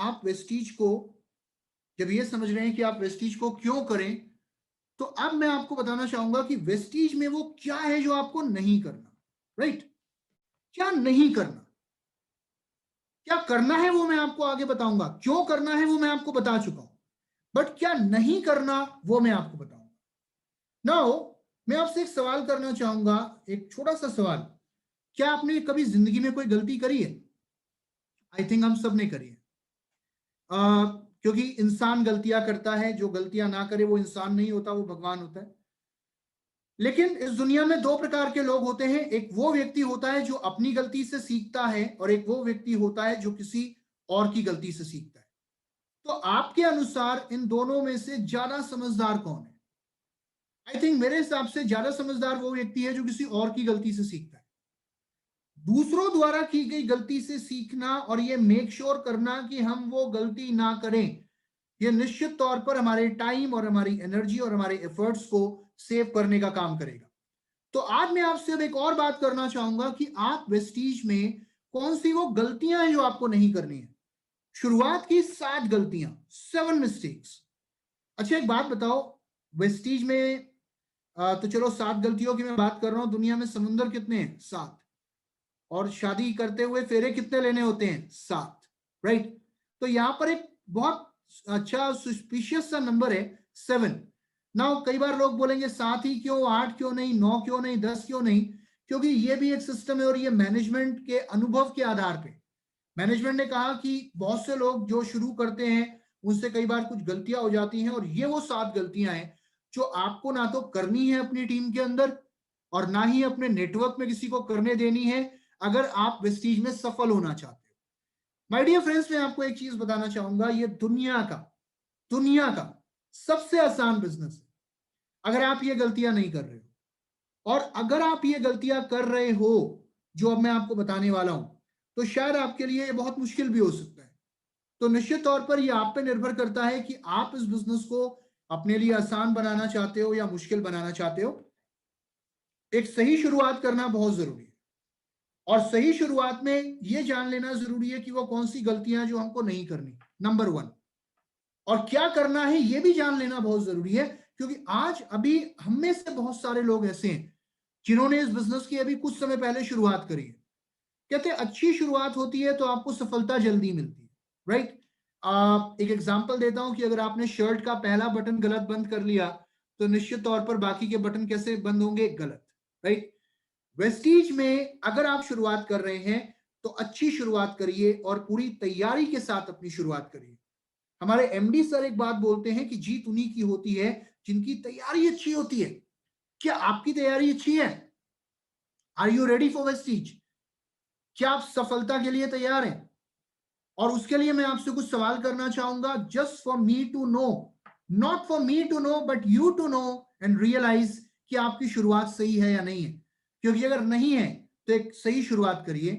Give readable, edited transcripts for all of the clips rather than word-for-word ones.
आप वेस्टीज को, जब ये समझ रहे हैं कि आप वेस्टीज को क्यों करें, तो अब मैं आपको बताना चाहूंगा कि वेस्टीज में वो क्या है जो आपको नहीं करना। राइट? क्या नहीं करना, क्या करना है वो मैं आपको आगे बताऊंगा, क्यों करना है वो मैं आपको बता चुका हूं, बट क्या नहीं करना वो मैं आपको बताऊंगा। नाउ मैं आपसे एक सवाल करना चाहूंगा, एक छोटा सा सवाल। क्या आपने कभी जिंदगी में कोई गलती करी है? आई थिंक हम सब ने करी है। क्योंकि इंसान गलतियां करता है, जो गलतियां ना करे वो इंसान नहीं होता, वो भगवान होता है। लेकिन इस दुनिया में दो प्रकार के लोग होते हैं, एक वो व्यक्ति होता है जो अपनी गलती से सीखता है, और एक वो व्यक्ति होता है जो किसी और की गलती से सीखता है। तो आपके अनुसार इन दोनों में से ज्यादा समझदार कौन है? आई थिंक मेरे हिसाब से ज्यादा समझदार वो व्यक्ति है जो किसी और की गलती से सीखता है। दूसरों द्वारा की गई गलती से सीखना और ये मेक श्योर करना कि हम वो गलती ना करें, ये निश्चित तौर पर हमारे टाइम और हमारी एनर्जी और हमारे एफर्ट्स को सेव करने का काम करेगा। तो आज मैं आपसे अब एक और बात करना चाहूंगा कि आप वेस्टीज में कौन सी वो गलतियां हैं जो आपको नहीं करनी है। शुरुआत की 7 गलतियां, 7 मिस्टेक्स। अच्छा एक बात बताओ, वेस्टीज में तो चलो 7 गलतियों की मैं बात कर रहा हूं, दुनिया में समुंदर कितने हैं? 7। और शादी करते हुए फेरे कितने लेने होते हैं? 7। राइट? तो यहां पर एक बहुत अच्छा सुस्पिशियस सा नंबर है, 7। नाउ कई बार लोग बोलेंगे 7 ही क्यों, 8 क्यों नहीं, 9 क्यों नहीं, 10 क्यों नहीं? क्योंकि ये भी एक सिस्टम है और ये मैनेजमेंट के अनुभव के आधार पे मैनेजमेंट ने कहा कि बहुत से लोग जो शुरू करते हैं उनसे कई बार कुछ गलतियां हो जाती हैं, और ये वो 7 गलतियां हैं जो आपको ना तो करनी है अपनी टीम के अंदर, और ना ही अपने नेटवर्क में किसी को करने देनी है, अगर आप वेस्टीज में सफल होना चाहते हो। माय डियर फ्रेंड्स, मैं आपको एक चीज बताना चाहूंगा, ये दुनिया का सबसे आसान बिजनेस है अगर आप ये गलतियां नहीं कर रहे हो। और अगर आप ये गलतियां कर रहे हो जो अब मैं आपको बताने वाला हूं, तो शायद आपके लिए ये बहुत मुश्किल भी हो सकता है। तो निश्चित तौर पर यह आप पे निर्भर करता है कि आप इस बिजनेस को अपने लिए आसान बनाना चाहते हो या मुश्किल बनाना चाहते हो। एक सही शुरुआत करना बहुत जरूरी है, और सही शुरुआत में यह जान लेना जरूरी है कि वो कौन सी गलतियां जो हमको नहीं करनी, नंबर 1। और क्या करना है यह भी जान लेना बहुत जरूरी है, क्योंकि आज अभी हम में से बहुत सारे लोग ऐसे हैं जिन्होंने इस बिजनेस की अभी कुछ समय पहले शुरुआत करी है। कहते हैं अच्छी शुरुआत होती है तो आपको सफलता जल्दी मिलती है। राइट? एक एग्जांपल देता हूं कि अगर आपने शर्ट का पहला बटन गलत बंद कर लिया, तो निश्चित तौर पर बाकी के बटन कैसे बंद होंगे? गलत। राइट? वेस्टीज में अगर आप शुरुआत कर रहे हैं तो अच्छी शुरुआत करिए और पूरी तैयारी के साथ अपनी शुरुआत करिए। हमारे एमडी सर एक बात बोलते हैं कि जीत उन्हीं की होती है जिनकी तैयारी अच्छी होती है। क्या आपकी तैयारी अच्छी है? Are you ready for Vestige? क्या आप सफलता के लिए तैयार हैं? और उसके लिए मैं आपसे कुछ सवाल करना चाहूंगा, just for me to know, not for me to know but you to know and realize कि आपकी शुरुआत सही है या नहीं है। क्योंकि अगर नहीं है तो एक सही शुरुआत करिए।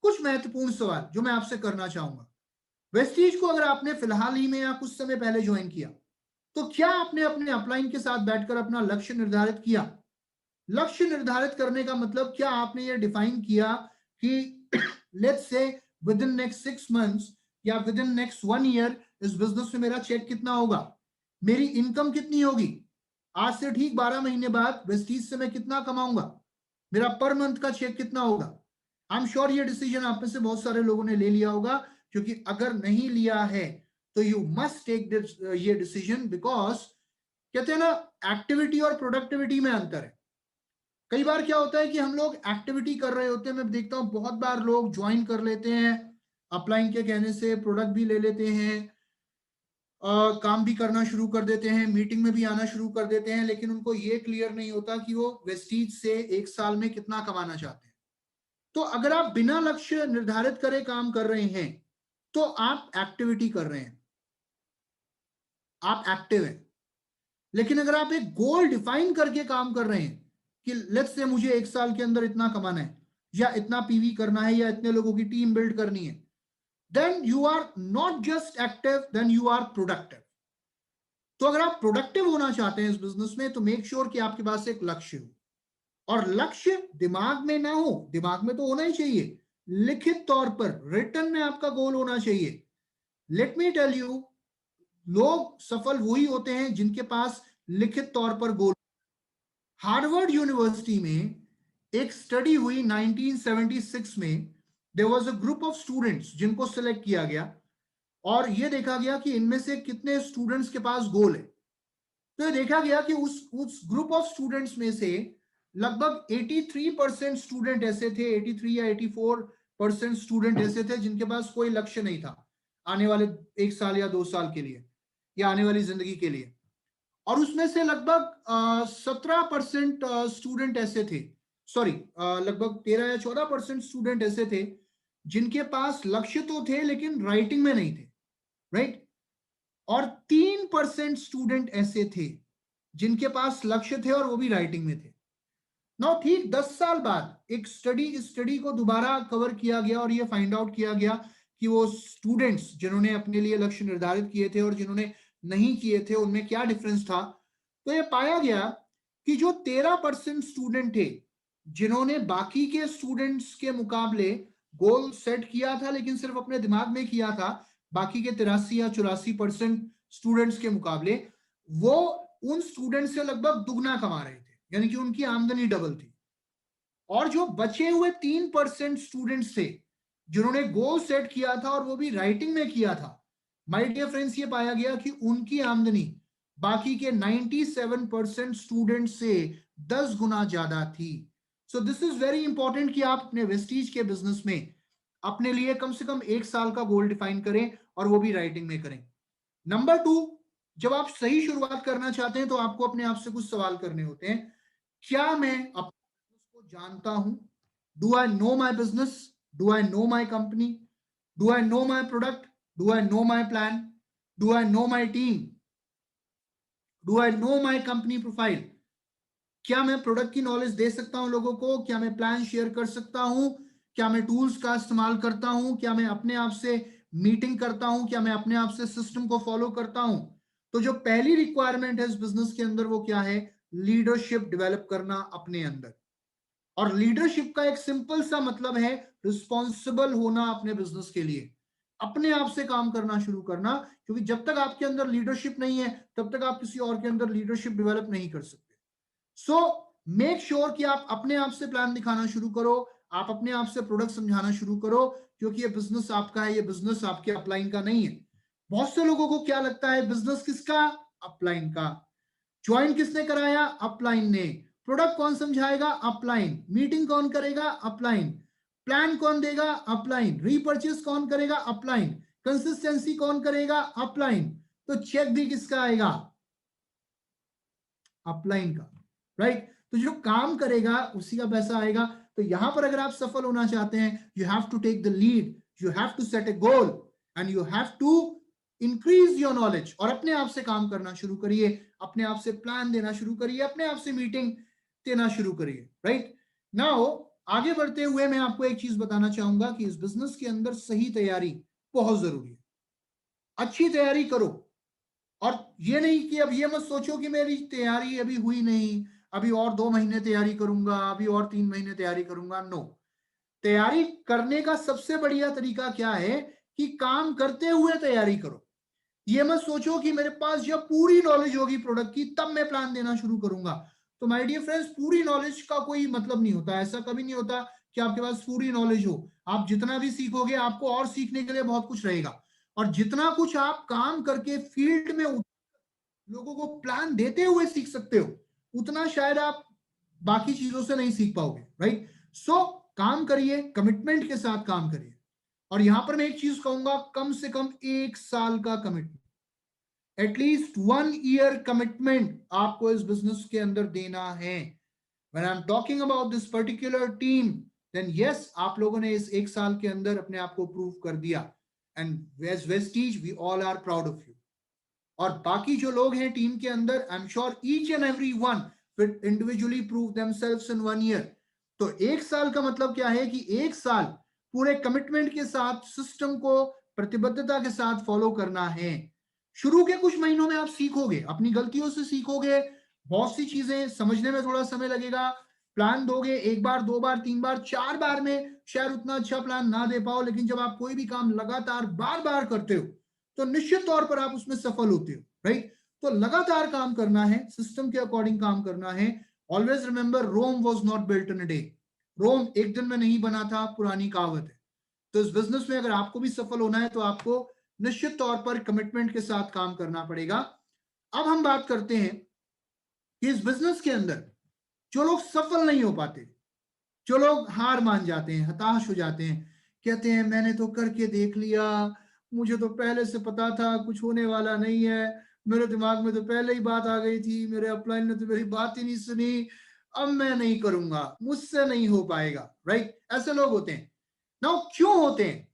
कुछ महत्वपूर्ण सवाल जो मैं आपसे करना चाहूंगा, वेस्टीज को अगर आपने फिलहाल ही में या कुछ समय पहले ज्वाइन किया, तो क्या आपने अपने अपलाइन के साथ बैठकर अपना लक्ष्य निर्धारित किया? लक्ष्य निर्धारित करने का मतलब क्या आपने ये डिफाइन किया कि let's say with in next 6 months या विद इन नेक्स्ट 1 ईयर इस बिजनेस में मेरा चेक कितना होगा, मेरी इनकम कितनी होगी, आज से ठीक 12 महीने बाद वेस्टीज से मैं कितना कमाऊंगा, मेरा पर मंथ का चेक कितना होगा? आई एम श्योर ये डिसीजन आप में से बहुत सारे लोगों ने ले लिया होगा, क्योंकि अगर नहीं लिया है तो यू मस्ट टेक ये डिसीजन, बिकॉज कहते हैं ना, एक्टिविटी और प्रोडक्टिविटी में अंतर है। कई बार क्या होता है कि हम लोग एक्टिविटी कर रहे होते हैं, मैं देखता हूं बहुत बार लोग ज्वाइन कर लेते हैं अपलाइन के कहने से, प्रोडक्ट भी ले लेते हैं, काम भी करना शुरू कर देते हैं, मीटिंग में भी आना शुरू कर देते हैं, लेकिन उनको ये क्लियर नहीं होता कि वो वेस्टीज से 1 साल में कितना कमाना चाहते हैं। तो अगर आप बिना लक्ष्य निर्धारित करे काम कर रहे हैं तो आप एक्टिविटी कर रहे हैं, आप एक्टिव हैं। लेकिन अगर आप एक गोल डिफाइन करके काम कर रहे हैं कि लेट्स से मुझे 1 साल के अंदर इतना कमाना है, या इतना पीवी करना है, या इतने लोगों की टीम बिल्ड करनी है, then you are not just active, then you are productive. तो अगर आप प्रोडक्टिव होना चाहते हैं इस बिजनेस में, तो मेक श्योर कि आपके पास एक लक्ष्य हो। और लक्ष्य दिमाग में ना हो, दिमाग में तो होना ही चाहिए, लिखित तौर पर रिटर्न में आपका गोल होना चाहिए। लेट मी टेल यू, लोग सफल वही होते हैं जिनके पास लिखित तौर पर गोल। हार्वर्ड यूनिवर्सिटी में एक स्टडी हुई 1976 में। There was a group of students जिनको सिलेक्ट किया गया और यह देखा गया कि इनमें से कितने स्टूडेंट्स के पास गोल है। तो ये देखा गया कि उस ग्रुप ऑफ स्टूडेंट्स में से लगभग 83% स्टूडेंट ऐसे थे, 83 या 84% स्टूडेंट ऐसे थे जिनके पास कोई लक्ष्य नहीं था आने वाले 1 साल या 2 साल के लिए या आने वाली जिंदगी के लिए। और उसमें से लगभग 17% स्टूडेंट ऐसे थे, सॉरी लगभग 13 या 14% स्टूडेंट ऐसे थे जिनके पास लक्ष्य तो थे लेकिन राइटिंग में नहीं थे, राइट। और 3% स्टूडेंट ऐसे थे जिनके पास लक्ष्य थे और वो भी राइटिंग में थे। नौ ठीक 10 साल बाद एक स्टडी को दोबारा कवर किया गया और ये फाइंड आउट किया गया कि वो स्टूडेंट्स जिन्होंने अपने लिए लक्ष्य निर्धारित किए थे और जिन्होंने नहीं किए थे उनमें क्या डिफरेंस था। तो ये पाया गया कि जो 13% स्टूडेंट थे जिन्होंने बाकी के स्टूडेंट्स के मुकाबले गोल सेट किया था लेकिन सिर्फ अपने दिमाग में किया था, बाकी के 83 या 84% स्टूडेंट्स के मुकाबले वो उन स्टूडेंट्स से लगभग दुगना कमा रहे थे, यानी कि उनकी आमदनी डबल थी। और जो बचे हुए 3% स्टूडेंट्स थे जिन्होंने गोल सेट किया था और वो भी राइटिंग में किया था, माय डियर फ्रेंड्स, ये पाया गया कि उनकी आमदनी बाकी के 97% स्टूडेंट से 10 गुना ज्यादा थी। So this is very important कि आप अपने वेस्टीज के बिजनेस में अपने लिए कम से कम 1 साल का गोल डिफाइन करें और वो भी राइटिंग में करें। नंबर 2, जब आप सही शुरुआत करना चाहते हैं तो आपको अपने आप से कुछ सवाल करने होते हैं। क्या मैं अपने बिजनेस को जानता हूं? Do I know my business? Do I know my company? Do I know my product? Do I know my plan? Do I know my team? Do I know my company profile? क्या मैं product की knowledge दे सकता हूं लोगों को? क्या मैं plan share कर सकता हूं? क्या मैं टूल्स का इस्तेमाल करता हूं? क्या मैं अपने आप से मीटिंग करता हूं? क्या मैं अपने आप से सिस्टम को फॉलो करता हूं? तो जो पहली रिक्वायरमेंट है इस बिजनेस के अंदर वो क्या है? लीडरशिप डेवलप करना अपने अंदर। और लीडरशिप का एक सिंपल सा मतलब है रिस्पॉन्सिबल होना अपने बिजनेस के लिए, अपने आप से काम करना शुरू करना। क्योंकि जब तक आपके अंदर लीडरशिप नहीं है तब तक आप किसी और के अंदर लीडरशिप डेवलप नहीं कर सकते। सो मेक श्योर कि आप अपने आप से प्लान दिखाना शुरू करो, आप अपने आप से प्रोडक्ट समझाना शुरू करो, क्योंकि ये बिजनेस आपका है, ये बिजनेस आपके अपलाइन का नहीं है। बहुत से लोगों को क्या लगता है बिजनेस किसका? अपलाइन का। ज्वाइन किसने कराया? अपलाइन ने। प्रोडक्ट कौन समझाएगा? अपलाइन। मीटिंग कौन करेगा? अपलाइन। प्लान कौन देगा? अपलाइन। रीपर्चेस कौन करेगा? अपलाइन। कंसिस्टेंसी कौन करेगा? अपलाइन। तो चेक भी किसका आएगा? अपलाइन का, राइट। तो जो काम करेगा उसी का पैसा आएगा। तो यहां पर अगर आप सफल होना चाहते हैं, you have to take the lead, you have to set a goal and you have to increase your knowledge. और अपने आप से काम करना शुरू करिए, अपने आप से प्लान देना शुरू करिए, अपने आप से मीटिंग देना शुरू करिए, राइट। नाउ आगे बढ़ते हुए मैं आपको एक चीज बताना चाहूंगा कि इस बिजनेस के अंदर सही तैयारी बहुत जरूरी है। अच्छी तैयारी करो। और ये नहीं कि अब ये मत सोचो कि मेरी तैयारी अभी हुई नहीं, अभी और 2 महीने तैयारी करूंगा, अभी और 3 महीने तैयारी करूंगा। नो, तैयारी करने का सबसे बढ़िया तरीका क्या है कि काम करते हुए तैयारी करो। ये मत सोचो कि मेरे पास जब पूरी नॉलेज होगी प्रोडक्ट की तब मैं प्लान देना शुरू करूंगा। तो माय डियर फ्रेंड्स, पूरी नॉलेज का कोई मतलब नहीं होता, ऐसा कभी नहीं होता कि आपके पास पूरी नॉलेज हो। आप जितना भी सीखोगे आपको और सीखने के लिए बहुत कुछ रहेगा। और जितना कुछ आप काम करके फील्ड में लोगों को प्लान देते हुए सीख सकते हो, उतना शायद आप बाकी चीजों से नहीं सीख पाओगे, राइट। सो काम करिए, कमिटमेंट के साथ काम करिए। और यहां पर मैं एक चीज कहूंगा, कम से कम 1 साल का कमिटमेंट, एटलीस्ट 1 ईयर कमिटमेंट आपको इस बिजनेस के अंदर देना है। When I'm talking about this particular team, then yes, आप लोगों ने इस 1 साल के अंदर अपने आप को प्रूव कर दिया। And as Vestige, we all are proud of you. और बाकी जो लोग हैं टीम के अंदर, आई am sure each and every one will individually prove themselves in 1 year. तो 1 साल का मतलब क्या है कि 1 साल पूरे कमिटमेंट के साथ सिस्टम को प्रतिबद्धता के साथ फॉलो करना है। शुरू के कुछ महीनों में आप सीखोगे, अपनी गलतियों से सीखोगे, बहुत सी चीजें समझने में थोड़ा समय लगेगा। प्लान दोगे 1 बार 2 बार 3 बार 4 बार में शायद उतना अच्छा प्लान ना दे पाओ, लेकिन जब आप कोई भी काम लगातार बार बार करते हो तो निश्चित तौर पर आप उसमें सफल होते हो, राइट। तो लगातार काम करना है, सिस्टम के अकॉर्डिंग काम करना है। Always remember, Rome was not built in a day. Rome एक दिन में नहीं बना था, पुरानी कहावत है। तो इस बिजनेस में अगर आपको भी सफल होना है तो आपको निश्चित तौर पर कमिटमेंट के साथ काम करना पड़ेगा। अब हम बात करते हैं कि इस बिजनेस के अंदर जो लोग सफल नहीं हो पाते, जो लोग हार मान जाते हैं, हताश हो जाते हैं, कहते हैं मैंने तो करके देख लिया, मुझे तो पहले से पता था कुछ होने वाला नहीं है, मेरे दिमाग में तो पहले ही बात आ गई थी, मेरे अपलाइन ने तो मेरी बात ही नहीं सुनी, अब मैं नहीं करूंगा, मुझसे नहीं हो पाएगा, राइट। ऐसे लोग होते हैं ना। क्यों होते हैं?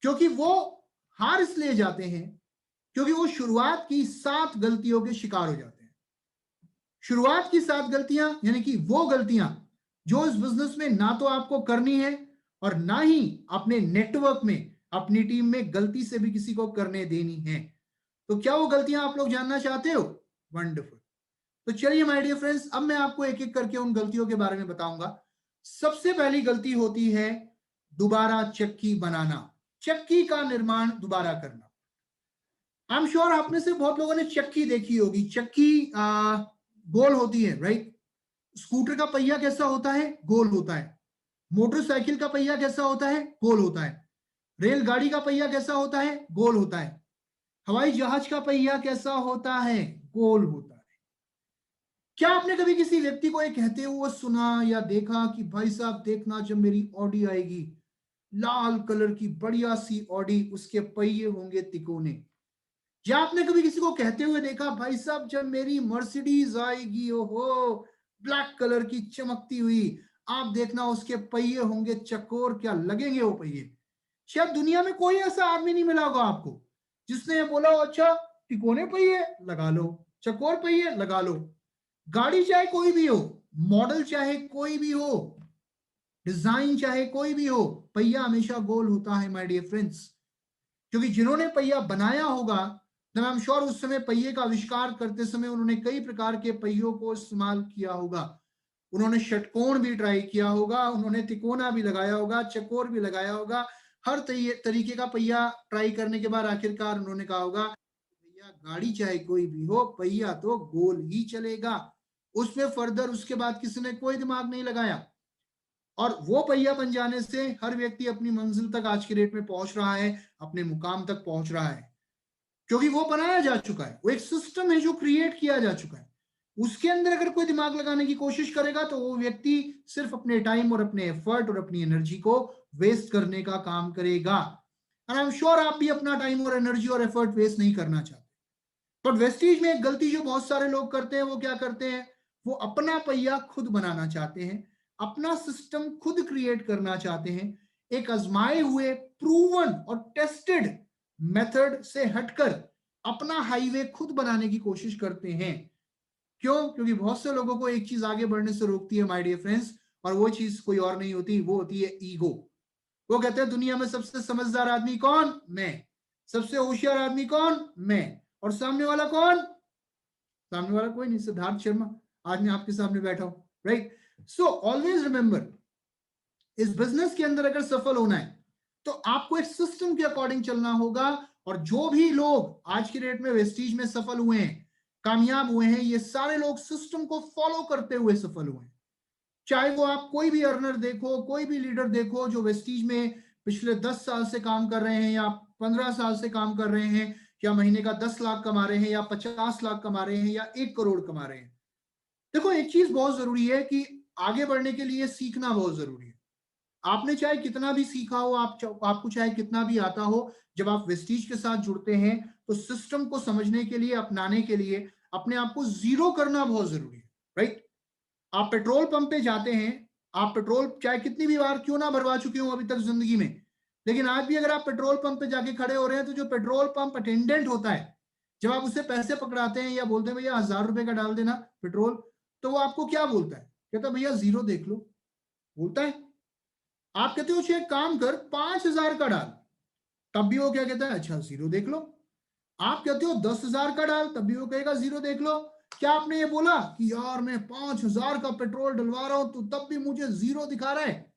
क्योंकि वो हार इसलिए जाते हैं क्योंकि वो शुरुआत की 7 गलतियों के शिकार हो जाते हैं। शुरुआत की 7 गलतियां यानी कि वो गलतियां जो इस बिजनेस में ना तो आपको करनी है और ना ही अपने नेटवर्क में, अपनी टीम में गलती से भी किसी को करने देनी है। तो क्या वो गलतियां आप लोग जानना चाहते हो? वंडरफुल। तो चलिए माय डियर फ्रेंड्स, अब मैं आपको एक एक करके उन गलतियों के बारे में बताऊंगा। सबसे पहली गलती होती है दोबारा चक्की बनाना, चक्की का निर्माण दोबारा करना। आई एम श्योर आप में से बहुत लोगों ने चक्की देखी होगी। चक्की गोल होती है, राइट। स्कूटर का पहिया कैसा होता है? गोल होता है। मोटरसाइकिल का पहिया कैसा होता है? गोल होता है। रेलगाड़ी का पहिया कैसा होता है? गोल होता है। हवाई जहाज का पहिया कैसा होता है? गोल होता है। क्या आपने कभी किसी व्यक्ति को ये कहते हुए सुना या देखा कि भाई साहब देखना, जब मेरी ऑडी आएगी, लाल कलर की बढ़िया सी ऑडी, उसके पहिए होंगे तिकोने? या आपने कभी किसी को कहते हुए देखा, भाई साहब जब मेरी मर्सिडीज आएगी, ओहो, ब्लैक कलर की चमकती हुई, आप देखना उसके पहिए होंगे चकोर, क्या लगेंगे वो पहिए? शायद दुनिया में कोई ऐसा आदमी नहीं मिला होगा आपको जिसने बोला अच्छा तिकोने पहिए लगा लो, चकोर पहिए लगा लो। गाड़ी चाहे कोई भी हो, मॉडल चाहे कोई भी हो, डिजाइन चाहे कोई भी हो, पहिया हमेशा गोल होता है माय डियर फ्रेंड्स। क्योंकि जिन्होंने पहिया बनाया होगा, आई एम श्योर उस समय पहिए का आविष्कार करते समय उन्होंने कई प्रकार के पहियों को इस्तेमाल किया होगा। उन्होंने षटकोण भी ट्राई किया होगा, उन्होंने तिकोना भी लगाया होगा, चकोर भी लगाया होगा। हर तरीके का पहिया ट्राई करने के बाद आखिरकार उन्होंने कहा होगा भैया गाड़ी चाहे कोई भी हो, पहिया तो गोल ही चलेगा। उसमें फर्दर उसके बाद किसी ने कोई दिमाग नहीं लगाया, और वो पहिया बन जाने से हर व्यक्ति अपनी मंजिल तक आज की डेट में पहुंच रहा है, अपने मुकाम तक पहुंच रहा है, क्योंकि वो बनाया जा चुका है। वो एक सिस्टम है जो क्रिएट किया जा चुका है। उसके अंदर अगर कोई दिमाग लगाने की कोशिश करेगा तो वो व्यक्ति सिर्फ अपने टाइम और अपने एफर्ट और अपनी एनर्जी को वेस्ट करने का काम करेगा। और आई एम श्योर आप भी अपना टाइम और एनर्जी और एफर्ट वेस्ट नहीं करना चाहते। बट वेस्टीज में एक गलती जो बहुत सारे लोग करते हैं, वो क्या करते हैं? वो अपना पहिया खुद बनाना चाहते हैं, अपना सिस्टम खुद क्रिएट करना चाहते हैं, एक आजमाए हुए, प्रूवन और टेस्टेड मेथड से हटकर अपना हाईवे खुद बनाने की कोशिश करते हैं। क्यों? क्योंकि बहुत से लोगों को एक चीज आगे बढ़ने से रोकती है माय डियर फ्रेंड्स, और वो चीज कोई और नहीं होती, वो होती है ईगो। वो कहते हैं दुनिया में सबसे समझदार आदमी कौन? मैं। सबसे होशियार आदमी कौन? मैं। और सामने वाला कौन? सामने वाला कोई नहीं, सिद्धार्थ शर्मा आज मैं आपके सामने बैठा हूं, राइट। सो ऑलवेज रिमेंबर, इस बिजनेस के अंदर अगर सफल होना है तो आपको एक सिस्टम के अकॉर्डिंग चलना होगा। और जो भी लोग आज की डेट में वेस्टीज में सफल हुए हैं, कामयाब हुए हैं, ये सारे लोग सिस्टम को फॉलो करते हुए सफल हुए हैं। चाहे वो आप कोई भी अर्नर देखो, कोई भी लीडर देखो जो वेस्टीज में पिछले 10 साल से काम कर रहे हैं या 15 साल से काम कर रहे हैं, या महीने का 10 लाख कमा रहे हैं या 50 लाख कमा रहे हैं या 1 करोड़ कमा रहे हैं। देखो एक चीज बहुत जरूरी है कि आगे बढ़ने के लिए सीखना बहुत जरूरी है। आपने चाहे कितना भी सीखा हो, आपको चाहे कितना भी आता हो, जब आप वेस्टीज के साथ जुड़ते हैं तो सिस्टम को समझने के लिए, अपनाने के लिए अपने आप को जीरो करना बहुत जरूरी है, राइट। आप पेट्रोल पंप पे जाते हैं, आप पेट्रोल चाहे कितनी भी बार क्यों ना भरवा चुके हो अभी तक जिंदगी में, लेकिन आज भी अगर आप पेट्रोल पंप पे जाके खड़े हो रहे हैं तो जो पेट्रोल पंप अटेंडेंट होता है, जब आप उसे पैसे पकड़ाते हैं या बोलते हैं भैया 1000 रुपए का डाल देना पेट्रोल, तो वो आपको क्या बोलता है? कहता है भैया जीरो देख लो, बोलता है। आप कहते हो एक काम कर 5000 का डाल, तब भी वो क्या कहता है? अच्छा जीरो देख लो। आप कहते हो 10,000 का डाल, तब भी वो कहेगा जीरो देख लो। क्या आपने ये बोला कि यार मैं 5,000 का पेट्रोल डलवा रहा हूं तो तब भी मुझे जीरो दिखा रहा है?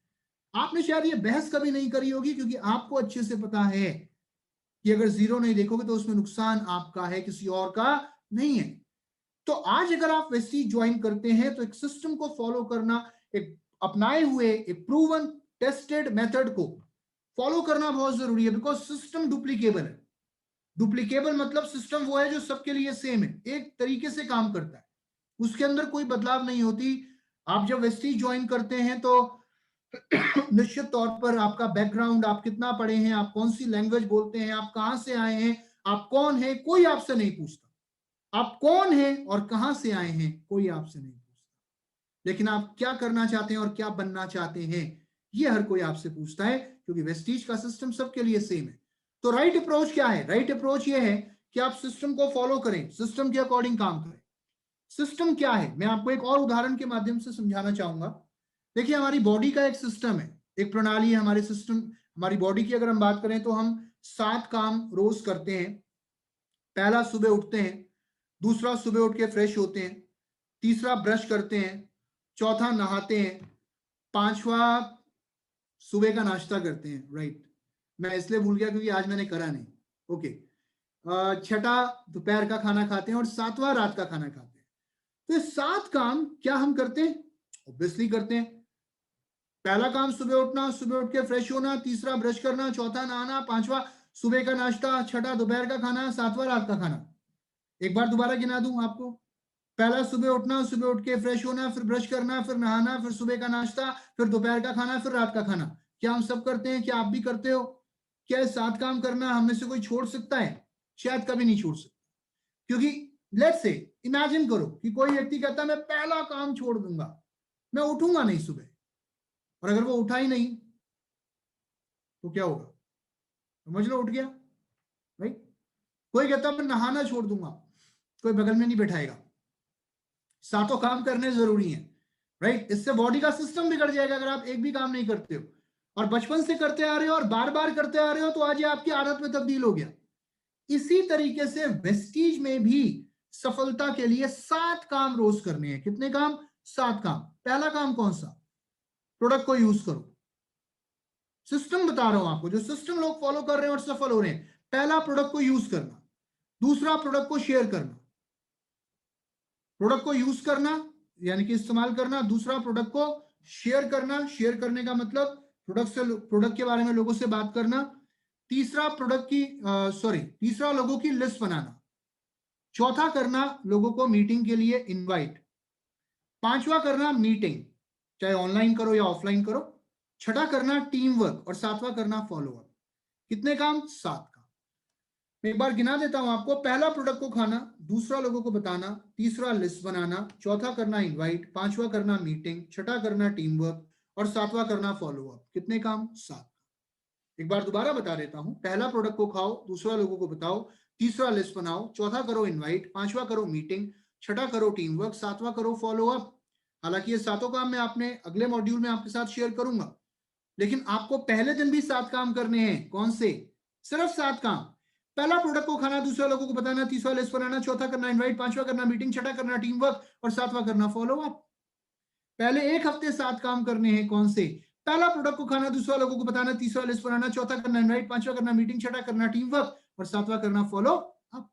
आपने शायद ये बहस कभी नहीं करी होगी, क्योंकि आपको अच्छे से पता है कि अगर जीरो नहीं देखोगे तो उसमें नुकसान आपका है, किसी और का नहीं है। तो आज अगर आप वेस्टीज ज्वाइन करते हैं तो एक सिस्टम को फॉलो करना, एक अपनाए हुए एक प्रूवन टेस्टेड मेथड को फॉलो करना बहुत जरूरी है, बिकॉज सिस्टम डुप्लीकेबल है। डुप्लीकेबल मतलब सिस्टम वो है जो सबके लिए सेम है, एक तरीके से काम करता है, उसके अंदर कोई बदलाव नहीं होती। आप जब वेस्टीज ज्वाइन करते हैं तो निश्चित तौर पर आपका बैकग्राउंड, आप कितना पढ़े हैं, आप कौन सी लैंग्वेज बोलते हैं, आप कहां से आए हैं, आप कौन हैं, कोई आपसे नहीं पूछता। आप कौन हैं और कहां से आए हैं, कोई आपसे नहीं पूछता। लेकिन आप क्या करना चाहते हैं और क्या बनना चाहते हैं, ये हर कोई आपसे पूछता है, क्योंकि वेस्टीज का सिस्टम सबके लिए सेम है। तो राइट अप्रोच क्या है? राइट अप्रोच ये है कि आप सिस्टम को फॉलो करें, सिस्टम के अकॉर्डिंग काम करें। सिस्टम क्या है, मैं आपको एक और उदाहरण के माध्यम से समझाना चाहूंगा। देखिए, हमारी बॉडी का एक सिस्टम है, एक प्रणाली है हमारे सिस्टम। हमारी बॉडी की अगर हम बात करें तो हम 7 काम रोज करते हैं। पहला, सुबह उठते हैं। दूसरा, सुबह उठ के फ्रेश होते हैं। तीसरा, ब्रश करते हैं। चौथा, नहाते हैं। पांचवा, सुबह का नाश्ता करते हैं। राइट, मैं इसलिए भूल गया क्योंकि आज मैंने करा नहीं। ओके। छठा, दोपहर का खाना खाते हैं। और सातवां, रात का खाना खाते हैं। तो ये 7 काम क्या हम करते हैं? ऑब्वियसली करते हैं। पहला काम सुबह उठना, सुबह उठ के फ्रेश होना। तीसरा, ब्रश करना। चौथा, नहाना। पांचवा, सुबह का नाश्ता। छठा, दोपहर का खाना। सातवां, रात का खाना। एक बार दोबारा गिना दूं आपको। पहला, सुबह उठना, सुबह उठ के फ्रेश होना, फिर ब्रश करना, फिर नहाना, फिर सुबह का नाश्ता, फिर दोपहर का खाना, फिर रात का खाना। क्या हम सब करते हैं? क्या आप भी करते हो? क्या ये 7 काम करना हम में से कोई छोड़ सकता है? शायद कभी नहीं छोड़ सकता। क्योंकि लेट्स से, इमेजिन करो कि कोई व्यक्ति कहता है मैं पहला काम छोड़ दूंगा, मैं उठूंगा नहीं सुबह, और अगर वो उठा ही नहीं तो क्या होगा? समझ लो, उठ गया। राइट। कोई कहता है मैं नहाना छोड़ दूंगा, कोई बगल में नहीं बैठाएगा। 7 काम करने जरूरी हैं। राइट। इससे बॉडी का सिस्टम बिगड़ जाएगा अगर आप एक भी काम नहीं करते हो, और बचपन से करते आ रहे हो और बार बार करते आ रहे हो, तो आज ये आपकी आदत में तब्दील हो गया। इसी तरीके से वेस्टीज में भी सफलता के लिए 7 काम रोज करने हैं। कितने काम? 7 काम। पहला काम कौन सा? प्रोडक्ट को यूज करो। सिस्टम बता रहा हूं आपको, जो सिस्टम लोग फॉलो कर रहे हैं और सफल हो रहे हैं। पहला, प्रोडक्ट को यूज करना। दूसरा, प्रोडक्ट को शेयर करना। प्रोडक्ट को यूज करना यानी कि इस्तेमाल करना। दूसरा, प्रोडक्ट को शेयर करना। शेयर करने का मतलब प्रोडक्ट के बारे में लोगों से बात करना। तीसरा, तीसरा, लोगों की लिस्ट बनाना। चौथा, करना लोगों को मीटिंग के लिए इनवाइट। पांचवा, करना मीटिंग, चाहे ऑनलाइन करो या ऑफलाइन करो। छठा, करना टीम वर्क। और सातवां, करना फॉलोअप। कितने काम? 7 काम। मैं एक बार गिना देता हूं आपको। पहला, प्रोडक्ट को खाना। दूसरा, लोगों को बताना। तीसरा, लिस्ट बनाना। चौथा, करना इनवाइट। पांचवा, करना मीटिंग। छठा, करना टीम वर्क। और सातवां, करना फॉलोअप। कितने काम? 7। एक बार दोबारा बता देता हूं। पहला, प्रोडक्ट को खाओ। दूसरा, लोगों को बताओ। तीसरा, लिस्ट बनाओ। चौथा, करो इनवाइट। पांचवा, करो मीटिंग। छठा, करो टीम वर्क। सातवां, करो फॉलोअप। हालांकि ये 7 काम मैं आपने अगले मॉड्यूल में आपके साथ शेयर करूंगा, लेकिन आपको पहले दिन भी 7 काम करने हैं। कौन से? सिर्फ 7 काम। पहला, प्रोडक्ट को खाना। दूसरा, लोगों को बताना। तीसरा, लिस्ट बनाना। चौथा, करना इनवाइट। पांचवा, करना मीटिंग। छठा, करना टीम वर्क। और सातवां, करना फॉलोअप। पहले एक हफ्ते 7 काम करने हैं। कौन से? पहला, प्रोडक्ट को खाना। दूसरा, लोगों को बताना। तीसरा, लिस्ट बनाना। चौथा, करना इनवाइट। पांचवा, करना मीटिंग। छठा, करना टीम वर्क। और सातवां, करना फॉलो अप।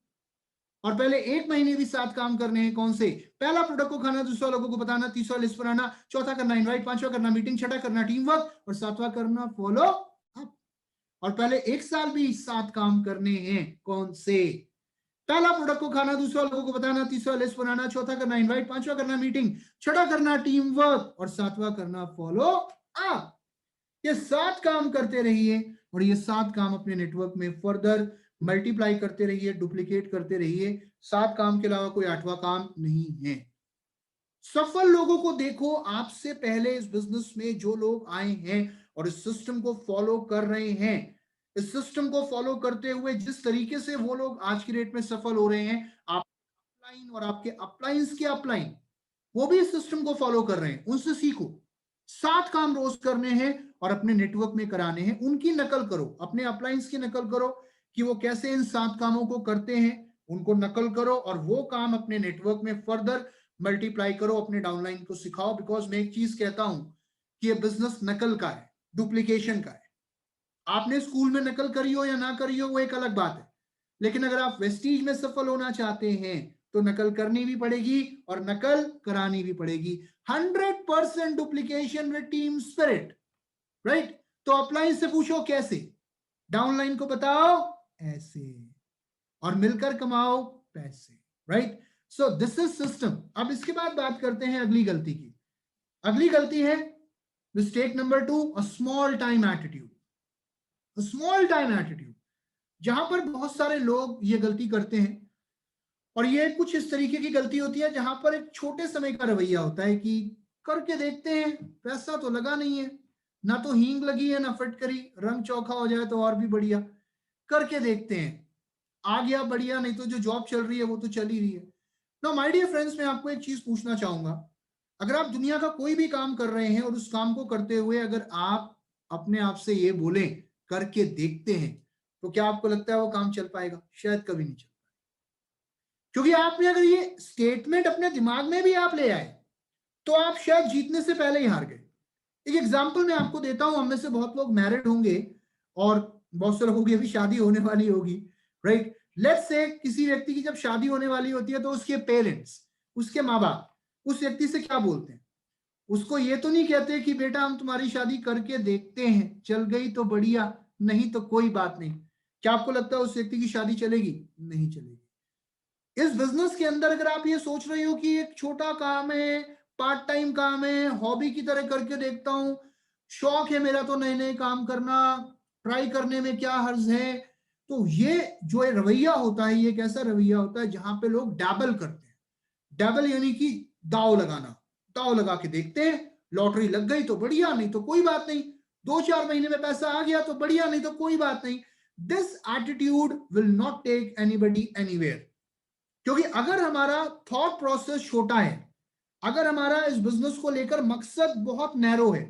और पहले 1 महीने भी 7 काम करने हैं। कौन से? पहला, प्रोडक्ट को खाना। दूसरा, लोगों को बताना। तीसरा, लिस्ट बनाना। चौथा, करना इनवाइट। पांचवा, करना मीटिंग। छठा, करना टीम वर्क। और सातवां, करना फॉलो अप। और पहले 1 साल भी 7 काम करने हैं। कौन से? पहला, प्रोडक्ट को खाना। दूसरा, लोगों को बताना। तीसरा, लिस्ट बनाना। चौथा, करना इनवाइट। पांचवा, करना मीटिंग। छठा, करना टीम वर्क। और सातवां, करना फॉलो अप। ये 7 काम करते रहिए, और ये 7 काम अपने नेटवर्क में फर्दर मल्टीप्लाई करते रहिए, डुप्लीकेट करते रहिए। 7 काम के अलावा कोई 8वां काम नहीं है। सफल लोगों को देखो, आपसे पहले इस बिजनेस में जो लोग आए हैं और इस सिस्टम को फॉलो कर रहे हैं, इस सिस्टम को फॉलो करते हुए जिस तरीके से वो लोग आज की डेट में सफल हो रहे हैं, आप अपलाइन और आपके अपलाइंस के अपलाइन वो भी इस सिस्टम को फॉलो कर रहे हैं। उनसे सीखो। 7 काम रोज करने हैं और अपने नेटवर्क में कराने हैं। उनकी नकल करो, अपने अपलाइंस की नकल करो कि वो कैसे इन 7 कामों को करते हैं। उनको नकल करो और वो काम अपने नेटवर्क में फर्दर मल्टीप्लाई करो, अपने डाउनलाइन को सिखाओ। बिकॉज मैं एक चीज कहता हूं कि ये बिजनेस नकल का है, डुप्लीकेशन का है। आपने स्कूल में नकल करी हो या ना करी हो वो एक अलग बात है, लेकिन अगर आप वेस्टीज में सफल होना चाहते हैं तो नकल करनी भी पड़ेगी और नकल करानी भी पड़ेगी। 100% duplication with team spirit, right? तो अपलाइन से पूछो कैसे, डाउनलाइन को बताओ ऐसे, और मिलकर कमाओ पैसे, right? So this is system. अब इसके बाद बात करते हैं अगली गलती की। अगली गलती है mistake number 2, a small time attitude. Small time attitude, जहां पर बहुत सारे लोग ये गलती करते हैं, और ये कुछ इस तरीके की गलती होती है जहां पर एक छोटे समय का रवैया होता है कि करके देखते हैं, पैसा तो लगा नहीं है, ना तो हींग लगी है ना फटकरी, रंग चौखा हो जाए तो और भी बढ़िया, करके देखते हैं, आ गया बढ़िया, नहीं तो जो जॉब चल रही है वो तो चल ही रही है। नो माय डियर फ्रेंड्स, मैं आपको एक चीज पूछना चाहूंगा, अगर आप दुनिया का कोई भी काम कर रहे हैं और उस काम को करते हुए अगर आप अपने आप से ये बोलें करके देखते हैं, तो क्या आपको लगता है वो काम चल पाएगा? शायद कभी नहीं चल, क्योंकि आपने अगर ये स्टेटमेंट अपने दिमाग में भी आप ले आए तो आप शायद जीतने से पहले ही हार गए। एक एग्जांपल मैं आपको देता हूं, हम में से बहुत लोग मैरिड होंगे और बहुत से लोगों की अभी शादी होने वाली होगी, राइट? लेट्स से किसी व्यक्ति की जब शादी होने वाली होती है तो उसके पेरेंट्स, उसके माँ बाप उस व्यक्ति से क्या बोलते हैं? उसको ये तो नहीं कहते कि बेटा हम तुम्हारी शादी करके देखते हैं, चल गई तो बढ़िया, नहीं तो कोई बात नहीं। क्या आपको लगता है उस व्यक्ति की शादी चलेगी? नहीं चलेगी। इस बिजनेस के अंदर अगर आप ये सोच रहे हो कि एक छोटा काम है, पार्ट टाइम काम है, हॉबी की तरह करके देखता हूं, शौक है मेरा तो नए नए काम करना, ट्राई करने में क्या हर्ज है, तो ये जो रवैया होता है ये एक ऐसा रवैया होता है जहां पे लोग डैबल करते हैं। डैबल यानी कि दाव लगाना, दाव लगा के देखते हैं, लॉटरी लग गई तो बढ़िया, नहीं तो कोई बात नहीं, 2-4 महीने में पैसा आ गया तो बढ़िया, नहीं तो कोई बात नहीं। This attitude will not take anybody anywhere. क्योंकि अगर हमारा थॉट प्रोसेस छोटा है, अगर हमारा इस बिजनेस को लेकर मकसद बहुत नैरो है,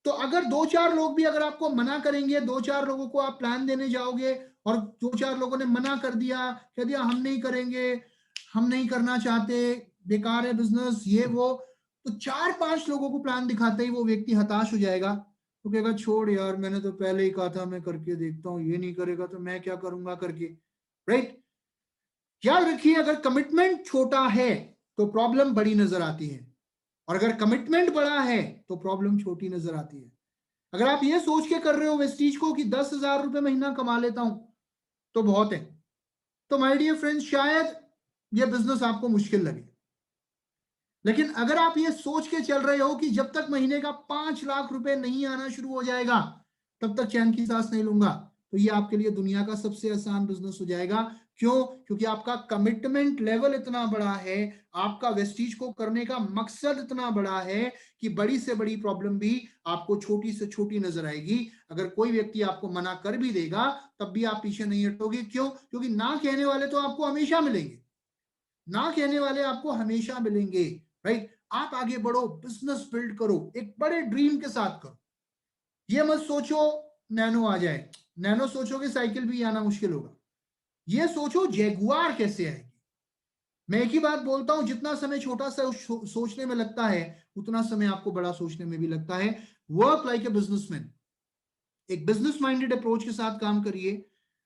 तो अगर 2-4 लोग भी अगर आपको मना करेंगे, 2-4 लोगों को आप प्लान देने जाओगे और 2-4 लोगों ने मना कर दिया, कह दिया हम नहीं करेंगे, हम नहीं करना चाहते, बेकार है बिजनेस, ये वो, तो 4-5 लोगों को प्लान दिखाते ही वो व्यक्ति हताश हो जाएगा, तो कहेगा छोड़ यार, मैंने तो पहले ही कहा था मैं करके देखता हूँ, ये नहीं करेगा तो मैं क्या करूंगा करके, राइट? याद रखिए, अगर कमिटमेंट छोटा है तो प्रॉब्लम बड़ी नजर आती है, और अगर कमिटमेंट बड़ा है तो प्रॉब्लम छोटी नजर आती है। अगर आप ये सोच के कर रहे हो वेस्टीज को कि 10,000 रुपए महीना कमा लेता हूं तो बहुत है, तो माय डियर फ्रेंड्स शायद ये बिजनेस आपको मुश्किल लगे। लेकिन अगर आप ये सोच के चल रहे हो कि जब तक महीने का 5 लाख रुपए नहीं आना शुरू हो जाएगा तब तक चैन की सांस नहीं लूंगा, तो ये आपके लिए दुनिया का सबसे आसान बिजनेस हो जाएगा। क्यों? क्योंकि आपका कमिटमेंट लेवल इतना बड़ा है, आपका वेस्टीज को करने का मकसद इतना बड़ा है कि बड़ी से बड़ी प्रॉब्लम भी आपको छोटी से छोटी नजर आएगी। अगर कोई व्यक्ति आपको मना कर भी देगा तब भी आप पीछे नहीं हटोगे। क्यों? क्योंकि ना कहने वाले तो आपको हमेशा मिलेंगे, ना कहने वाले आपको हमेशा मिलेंगे, राइट? आप आगे बढ़ो, बिजनेस बिल्ड करो, एक बड़े ड्रीम के साथ करो। ये मत सोचो नैनो आ जाए, नैनो सोचोगे साइकिल भी आना मुश्किल होगा। ये सोचो जैगुआर कैसे आएगी। मैं एक ही बात बोलता हूं, जितना समय छोटा सा सोचने में लगता है उतना समय आपको बड़ा सोचने में भी लगता है। वर्क लाइक ए बिजनेसमैन, एक बिजनेस माइंडेड अप्रोच के साथ काम करिए,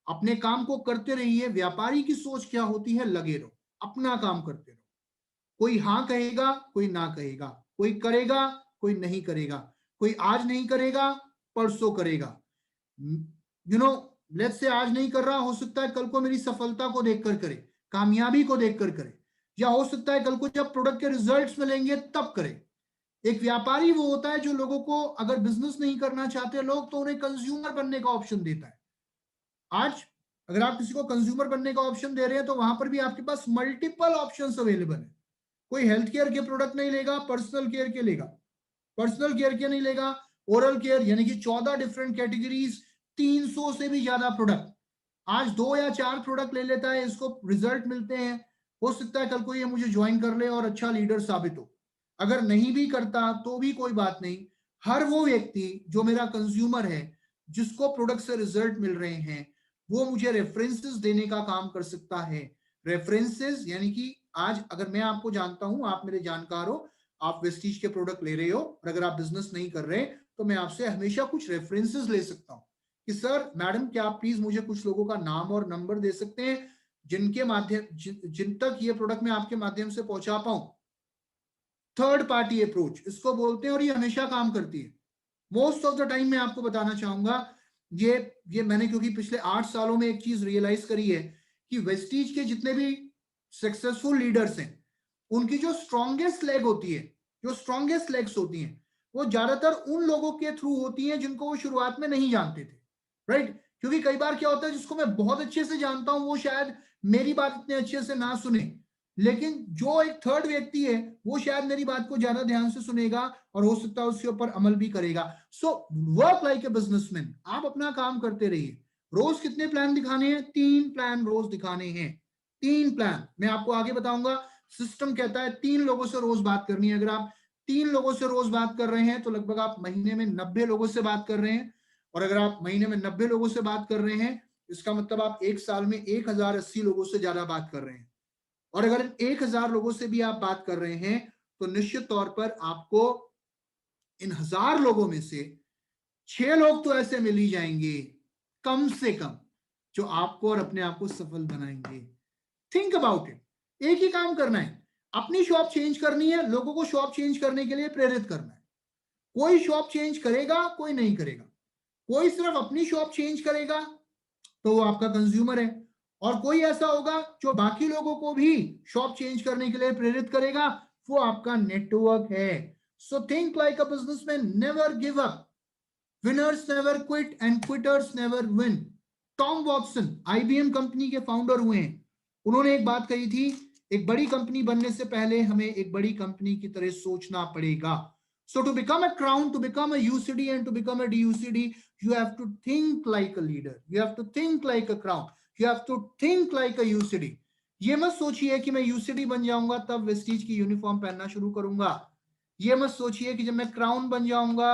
अपने काम को करते रहिए। व्यापारी की सोच क्या होती है? लगे रहो, अपना काम करते रहो। कोई हाँ कहेगा, कोई ना कहेगा, कोई करेगा, कोई नहीं करेगा, कोई आज नहीं करेगा, परसों करेगा। यू नो, लेट्स से आज नहीं कर रहा, हो सकता है कल को मेरी सफलता को देखकर करे, कामयाबी को देखकर करे, या हो सकता है कल को जब प्रोडक्ट के रिजल्ट्स मिलेंगे तब करे। एक व्यापारी वो होता है जो लोगों को, अगर बिजनेस नहीं करना चाहते लोग तो उन्हें कंज्यूमर बनने का ऑप्शन देता है। आज अगर आप किसी को कंज्यूमर बनने का ऑप्शन दे रहे हैं तो वहां पर भी आपके पास मल्टीपल ऑप्शंस अवेलेबल है। कोई हेल्थ केयर के प्रोडक्ट नहीं लेगा, पर्सनल केयर के लेगा, पर्सनल केयर के नहीं लेगा, ओरल केयर, यानी कि 14 डिफरेंट कैटेगरीज, 300 से भी ज्यादा प्रोडक्ट। आज 2 या 4 प्रोडक्ट ले लेता है, इसको रिजल्ट मिलते हैं, हो सकता है कल को ये मुझे ज्वाइन कर ले और अच्छा लीडर साबित हो। अगर नहीं भी करता तो भी कोई बात नहीं, हर वो व्यक्ति जो मेरा कंज्यूमर है, जिसको प्रोडक्ट से रिजल्ट मिल रहे हैं, वो मुझे रेफरेंसेस देने का काम कर सकता है। रेफरेंसेस यानी कि आज अगर मैं आपको जानता हूं, आप मेरे जानकार हो, आप वेस्टीज के प्रोडक्ट ले रहे हो, और अगर आप बिजनेस नहीं कर रहे तो मैं आपसे हमेशा कुछ रेफरेंसेस ले सकता हूं कि सर मैडम क्या आप प्लीज मुझे कुछ लोगों का नाम और नंबर दे सकते हैं जिनके माध्यम जिन तक ये प्रोडक्ट मैं आपके माध्यम से पहुंचा पाऊं। थर्ड पार्टी अप्रोच इसको बोलते हैं और ये हमेशा काम करती है। मोस्ट ऑफ द टाइम मैं आपको बताना चाहूंगा ये मैंने क्योंकि पिछले 8 सालों में एक चीज रियलाइज करी है कि वेस्टीज के जितने भी सक्सेसफुल लीडर्स हैं उनकी जो स्ट्रॉन्गेस्ट लेग होती है, जो स्ट्रॉन्गेस्ट लेग्स होती हैं, वो ज्यादातर उन लोगों के थ्रू होती हैं जिनको वो शुरुआत में नहीं जानते थे, राइट? क्योंकि कई बार क्या होता है जिसको मैं बहुत अच्छे से जानता हूं वो शायद मेरी बात इतने अच्छे से ना सुने, लेकिन जो एक थर्ड व्यक्ति है वो शायद मेरी बात को ज्यादा ध्यान से सुनेगा और हो सकता है उसके ऊपर अमल भी करेगा। So work like a businessman, आप अपना काम करते रहिए। रोज कितने प्लान दिखाने हैं? 3 प्लान रोज दिखाने हैं। 3 प्लान मैं आपको आगे बताऊंगा। सिस्टम कहता है 3 लोगों से रोज बात करनी है। अगर आप 3 लोगों से रोज बात कर रहे हैं तो लगभग आप महीने में 90 लोगों से बात कर रहे हैं। और अगर आप महीने में 90 लोगों से बात कर रहे हैं इसका मतलब आप एक साल में 1080 लोगों से ज्यादा बात कर रहे हैं। और अगर 1000 लोगों से भी आप बात कर रहे हैं तो निश्चित तौर पर आपको इन 1000 लोगों में से 6 लोग तो ऐसे मिल ही जाएंगे कम से कम जो आपको और अपने आप को सफल बनाएंगे। Think about it. एक ही काम करना है, अपनी शॉप चेंज करनी है, लोगों को शॉप चेंज करने के लिए प्रेरित करना है। कोई शॉप चेंज करेगा, कोई नहीं करेगा। कोई सिर्फ अपनी शॉप चेंज करेगा तो वो आपका कंज्यूमर है, और कोई ऐसा होगा जो बाकी लोगों को भी शॉप चेंज करने के लिए प्रेरित करेगा, वो आपका नेटवर्क है। So think like a businessman, never give up. Winners never quit and quitters never win. Tom Watson IBM company के फाउंडर हुए हैं। उन्होंने एक बात कही थी, एक बड़ी कंपनी बनने से पहले हमें एक बड़ी कंपनी की तरह सोचना पड़ेगा। So to become a crown, to become a UCD and to become a DUCD, you have to think like a leader. You have to think like a crown. You have to think like a UCD. ये मत सोचिए कि मैं UCD बन जाऊंगा तब Vestige की uniform पहनना शुरू करूंगा। ये मत सोचिए कि जब मैं क्राउन बन जाऊंगा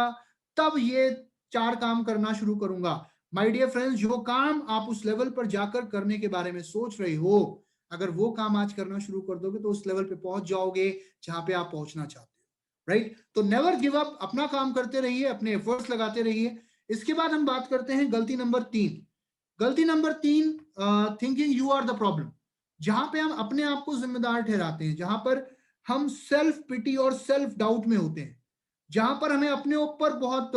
तब ये 4 काम करना शुरू करूंगा। माय डियर फ्रेंड्स, जो काम आप उस लेवल पर जाकर करने के बारे में सोच रहे हो, अगर वो काम आज करना शुरू कर दोगे तो उस लेवल पे पहुंच जाओगे जहां पे आप पहुंचना चाहते हो, राइट? तो नेवर गिव अप, अपना काम करते रहिए, अपने एफर्ट्स लगाते रहिए। इसके बाद हम बात करते हैं गलती नंबर 3। गलती number 3, thinking you are the problem. जहां पे हम अपने आप को जिम्मेदार ठहराते हैं, जहां पर हम सेल्फ पिटी और सेल्फ डाउट में होते हैं, जहां पर हमें अपने ऊपर बहुत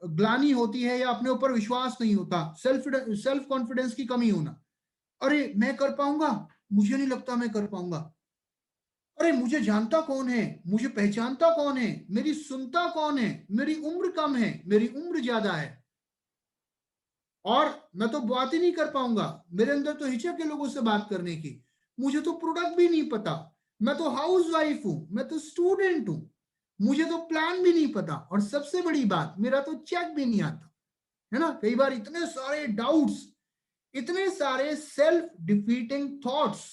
ग्लानि होती है या अपने ऊपर विश्वास नहीं होता, सेल्फ कॉन्फिडेंस की कमी होना। अरे मैं कर पाऊंगा, मुझे नहीं लगता मैं कर पाऊंगा। अरे मुझे जानता कौन है, मुझे पहचानता कौन है, मेरी सुनता कौन है, मेरी उम्र कम है, मेरी उम्र ज्यादा है, और मैं तो बात ही नहीं कर पाऊंगा, मेरे अंदर तो हिचक है लोगों से बात करने की, मुझे तो प्रोडक्ट भी नहीं पता, मैं तो हाउस वाइफ हूं, मैं तो स्टूडेंट हूं, मुझे तो प्लान भी नहीं पता, और सबसे बड़ी बात मेरा तो चेक भी नहीं आता, है ना? कई बार इतने सारे डाउट्स, इतने सारे सेल्फ डिफीटिंग थॉट्स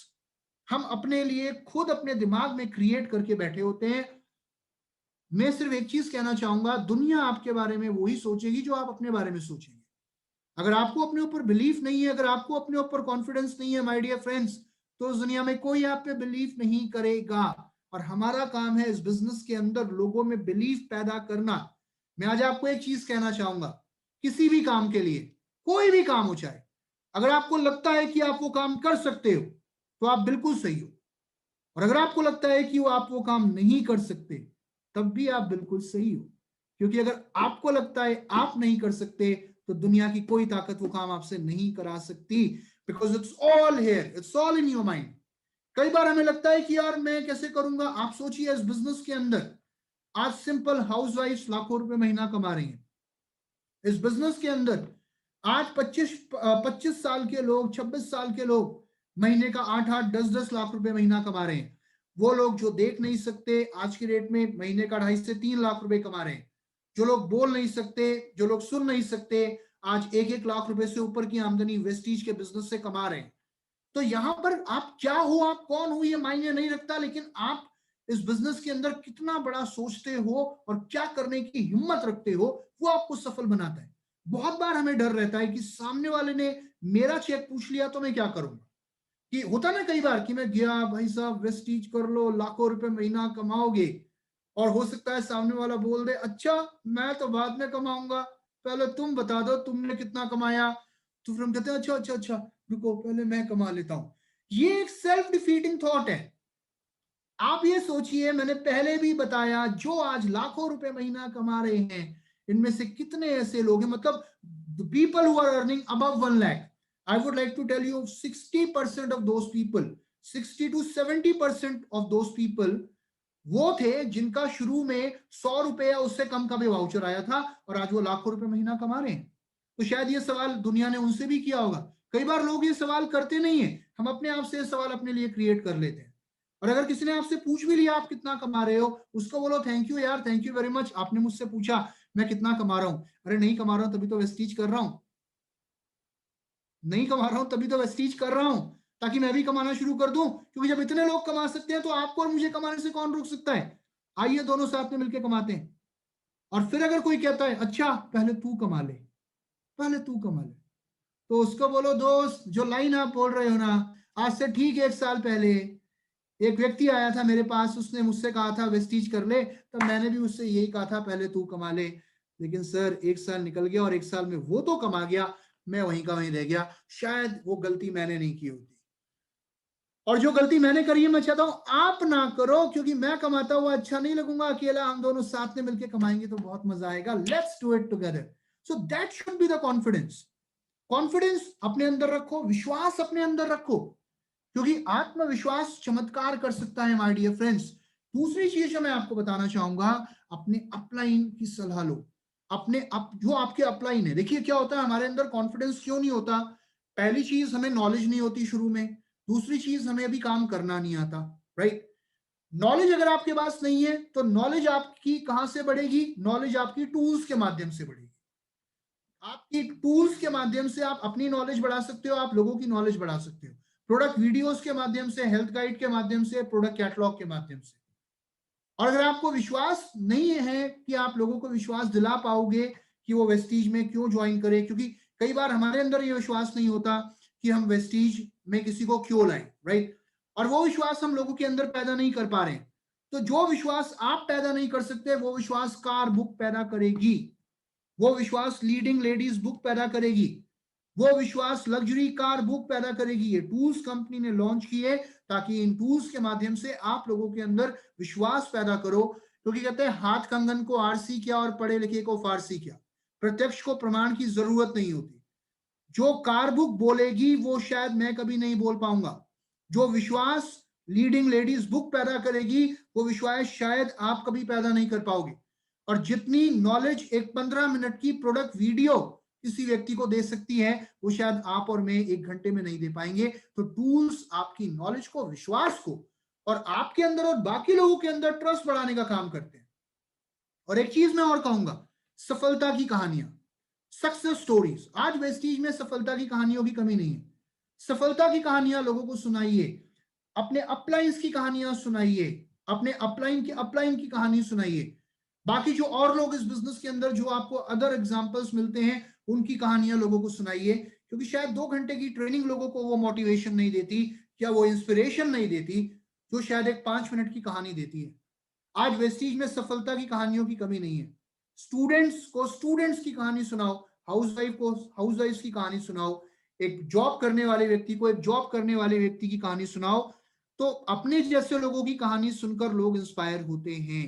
हम अपने लिए खुद अपने दिमाग में क्रिएट करके बैठे होते हैं। मैं सिर्फ एक चीज कहना चाहूंगा, दुनिया आपके बारे में वही सोचेगी जो आप अपने बारे में सोचेंगे। अगर आपको अपने ऊपर बिलीफ नहीं है, अगर आपको अपने ऊपर कॉन्फिडेंस नहीं है माय डियर फ्रेंड्स, तो उस दुनिया में कोई आप पे बिलीफ नहीं करेगा। और हमारा काम है इस बिजनेस के अंदर लोगों में बिलीफ पैदा करना। मैं आज आपको एक चीज कहना चाहूंगा, किसी भी काम के लिए, कोई भी काम हो चाहे, अगर आपको लगता है कि आप वो काम कर सकते हो तो आप बिल्कुल सही हो, और अगर आपको लगता है कि आप वो काम नहीं कर सकते तब भी आप बिल्कुल सही हो। क्योंकि अगर आपको लगता है आप नहीं कर सकते तो दुनिया की कोई ताकत वो काम आपसे नहीं करा सकती, because it's all here, it's all in your mind. कई बार हमें लगता है कि यार मैं कैसे करूंगा। आप सोचिए, इस बिजनेस के अंदर आज सिंपल हाउसवाइफ लाखों रुपए महीना कमा रही हैं। इस बिजनेस के अंदर आज 25 साल के लोग, 26 साल के लोग महीने का 8-8, 10-10 लाख रुपए महीना कमा रहे हैं। वो लोग जो देख नहीं सकते आज की डेट में महीने का 2.5 से 3 लाख रुपए कमा रहे हैं। जो लोग बोल नहीं सकते, जो लोग सुन नहीं सकते, आज 1-1 लाख रुपए से ऊपर की आमदनी वेस्टीज के बिजनेस से कमा रहे हैं। तो यहां पर आप क्या हो, आप कौन हो, ये मायने नहीं रखता, लेकिन आप इस बिजनेस के अंदर कितना बड़ा सोचते हो और क्या करने की हिम्मत रखते हो, वो आपको सफल बनाता है। बहुत बार हमें डर रहता है कि सामने वाले ने मेरा चेक पूछ लिया तो मैं क्या करूंगा। कि होता ना कई बार कि मैं गया, भाई साहब वेस्टीज कर लो, लाखों रुपए महीना कमाओगे, और हो सकता है सामने वाला बोल दे अच्छा मैं तो बाद में कमाऊंगा, पहले तुम बता दो तुमने कितना कमाया। तो फिर हम कहते हैं अच्छा अच्छा अच्छा, रुको पहले मैं कमा लेता हूं। ये एक सेल्फ डिफीटिंग थॉट है। आप ये सोचिए, मैंने पहले भी बताया, जो आज लाखों रुपए महीना कमा रहे हैं, इनमें से कितने ऐसे लोग हैं, मतलब people who are earning above 1 lakh, I would like to tell you 60% of those people, 60 to 70% of those people वो थे जिनका शुरू में 100 रुपए या उससे कम का भी वाउचर आया था, और आज वो लाखों रुपए महीना कमा रहे हैं। तो शायद ये सवाल दुनिया ने उनसे भी किया होगा। कई बार लोग ये सवाल करते नहीं है, हम अपने आप से ये सवाल अपने लिए क्रिएट कर लेते हैं। और अगर किसी ने आपसे पूछ भी लिया आप कितना कमा रहे हो, उसको बोलो थैंक यू यार, थैंक यू वेरी मच, आपने मुझसे पूछा मैं कितना कमा रहा हूं। अरे नहीं कमा रहा हूं तभी तो वेस्टीज कर रहा हूं, नहीं कमा रहा हूं तभी तो वेस्टीज कर रहा हूं, ताकि मैं भी कमाना शुरू कर दूं। क्योंकि जब इतने लोग कमा सकते हैं तो आपको और मुझे कमाने से कौन रोक सकता है। आइए दोनों साथ में मिलकर कमाते हैं। और फिर अगर कोई कहता है अच्छा पहले तू कमा ले, पहले तू कमा ले, तो उसको बोलो दोस्त, जो लाइन आप बोल रहे हो ना, आज से ठीक 1 साल पहले एक व्यक्ति आया था मेरे पास, उसने मुझसे कहा था वेस्टीज कर ले, तब मैंने भी उससे यही कहा था पहले तू कमा ले। लेकिन सर 1 साल निकल गया और 1 साल में वो तो कमा गया, मैं वहीं का वहीं रह गया। शायद वो गलती मैंने नहीं की होती, और जो गलती मैंने करी है मैं चाहता हूं आप ना करो, क्योंकि मैं कमाता हुआ अच्छा नहीं लगूंगा अकेला, हम दोनों साथ में मिलकर कमाएंगे तो बहुत मजा आएगा। Let's do it together. So that should be the confidence. Confidence अपने अंदर रखो, विश्वास अपने अंदर रखो, क्योंकि आत्मविश्वास चमत्कार कर सकता है माय डियर फ्रेंड्स। दूसरी चीज जो मैं आपको बताना चाहूंगा, अपने अपलाइन की सलाह लो। जो आपके अपलाइन है, देखिए क्या होता है हमारे अंदर कॉन्फिडेंस क्यों नहीं होता। पहली चीज, हमें नॉलेज नहीं होती शुरू में। दूसरी चीज, हमें अभी काम करना नहीं आता, राइट। नॉलेज अगर आपके पास नहीं है तो नॉलेज आपकी कहां से बढ़ेगी, नॉलेज आपकी टूल्स के माध्यम से बढ़ेगी। आपकी टूल्स के माध्यम से आप अपनी नॉलेज बढ़ा सकते हो, आप लोगों की नॉलेज बढ़ा सकते हो, प्रोडक्ट वीडियोस के माध्यम से, हेल्थ गाइड के माध्यम से, प्रोडक्ट कैटलॉग के माध्यम से। और अगर आपको विश्वास नहीं है कि आप लोगों को विश्वास दिला पाओगे कि वो वेस्टीज में क्यों ज्वाइन करे, क्योंकि कई बार हमारे अंदर ये विश्वास नहीं होता कि हम वेस्टीज में किसी को क्यों लाएं, राइट। और वो विश्वास हम लोगों के अंदर पैदा नहीं कर पा रहे हैं। तो जो विश्वास आप पैदा नहीं कर सकते, वो विश्वास कार बुक पैदा करेगी, वो विश्वास लीडिंग लेडीज बुक पैदा करेगी, वो विश्वास लग्जरी कार बुक पैदा करेगी। ये टूल्स कंपनी ने लॉन्च किए ताकि इन टूल्स के माध्यम से आप लोगों के अंदर विश्वास पैदा करो। क्योंकि कहते हैं हाथ कंगन को आरसी क्या और पढ़े लिखे को फारसी क्या, प्रत्यक्ष को प्रमाण की जरूरत नहीं होती। जो कार बुक बोलेगी वो शायद मैं कभी नहीं बोल पाऊंगा, जो विश्वास लीडिंग लेडीज बुक पैदा करेगी वो विश्वास शायद आप कभी पैदा नहीं कर पाओगे। और जितनी नॉलेज एक 15 मिनट की प्रोडक्ट वीडियो किसी व्यक्ति को दे सकती है, वो शायद आप और मैं 1 घंटे में नहीं दे पाएंगे। तो टूल्स आपकी नॉलेज को, विश्वास को, और आपके अंदर और बाकी लोगों के अंदर ट्रस्ट बढ़ाने का काम करते हैं। और एक चीज मैं और कहूंगा, सफलता की कहानियां, सक्सेस स्टोरीज। आज वेस्टीज में सफलता की कहानियों की कमी नहीं है। सफलता की कहानियां लोगों को सुनाइए, अपने अपलाइंस की कहानियां सुनाइए, अपने अपलाइन की कहानी सुनाइए। बाकी जो और लोग इस बिजनेस के अंदर, जो आपको अदर एग्जांपल्स मिलते हैं, उनकी कहानियां लोगों को सुनाइए। क्योंकि शायद 2 घंटे की ट्रेनिंग लोगों को वो मोटिवेशन नहीं देती, या वो इंस्पिरेशन नहीं देती, जो शायद एक 5 मिनट की कहानी देती है। आज वेस्टीज में सफलता की कहानियों की कमी नहीं है। स्टूडेंट्स को स्टूडेंट्स की कहानी सुनाओ, हाउसवाइफ को हाउसवाइफ की कहानी सुनाओ, एक जॉब करने वाले व्यक्ति को एक जॉब करने वाले व्यक्ति की कहानी सुनाओ। तो अपने जैसे लोगों की कहानी सुनकर लोग इंस्पायर होते हैं।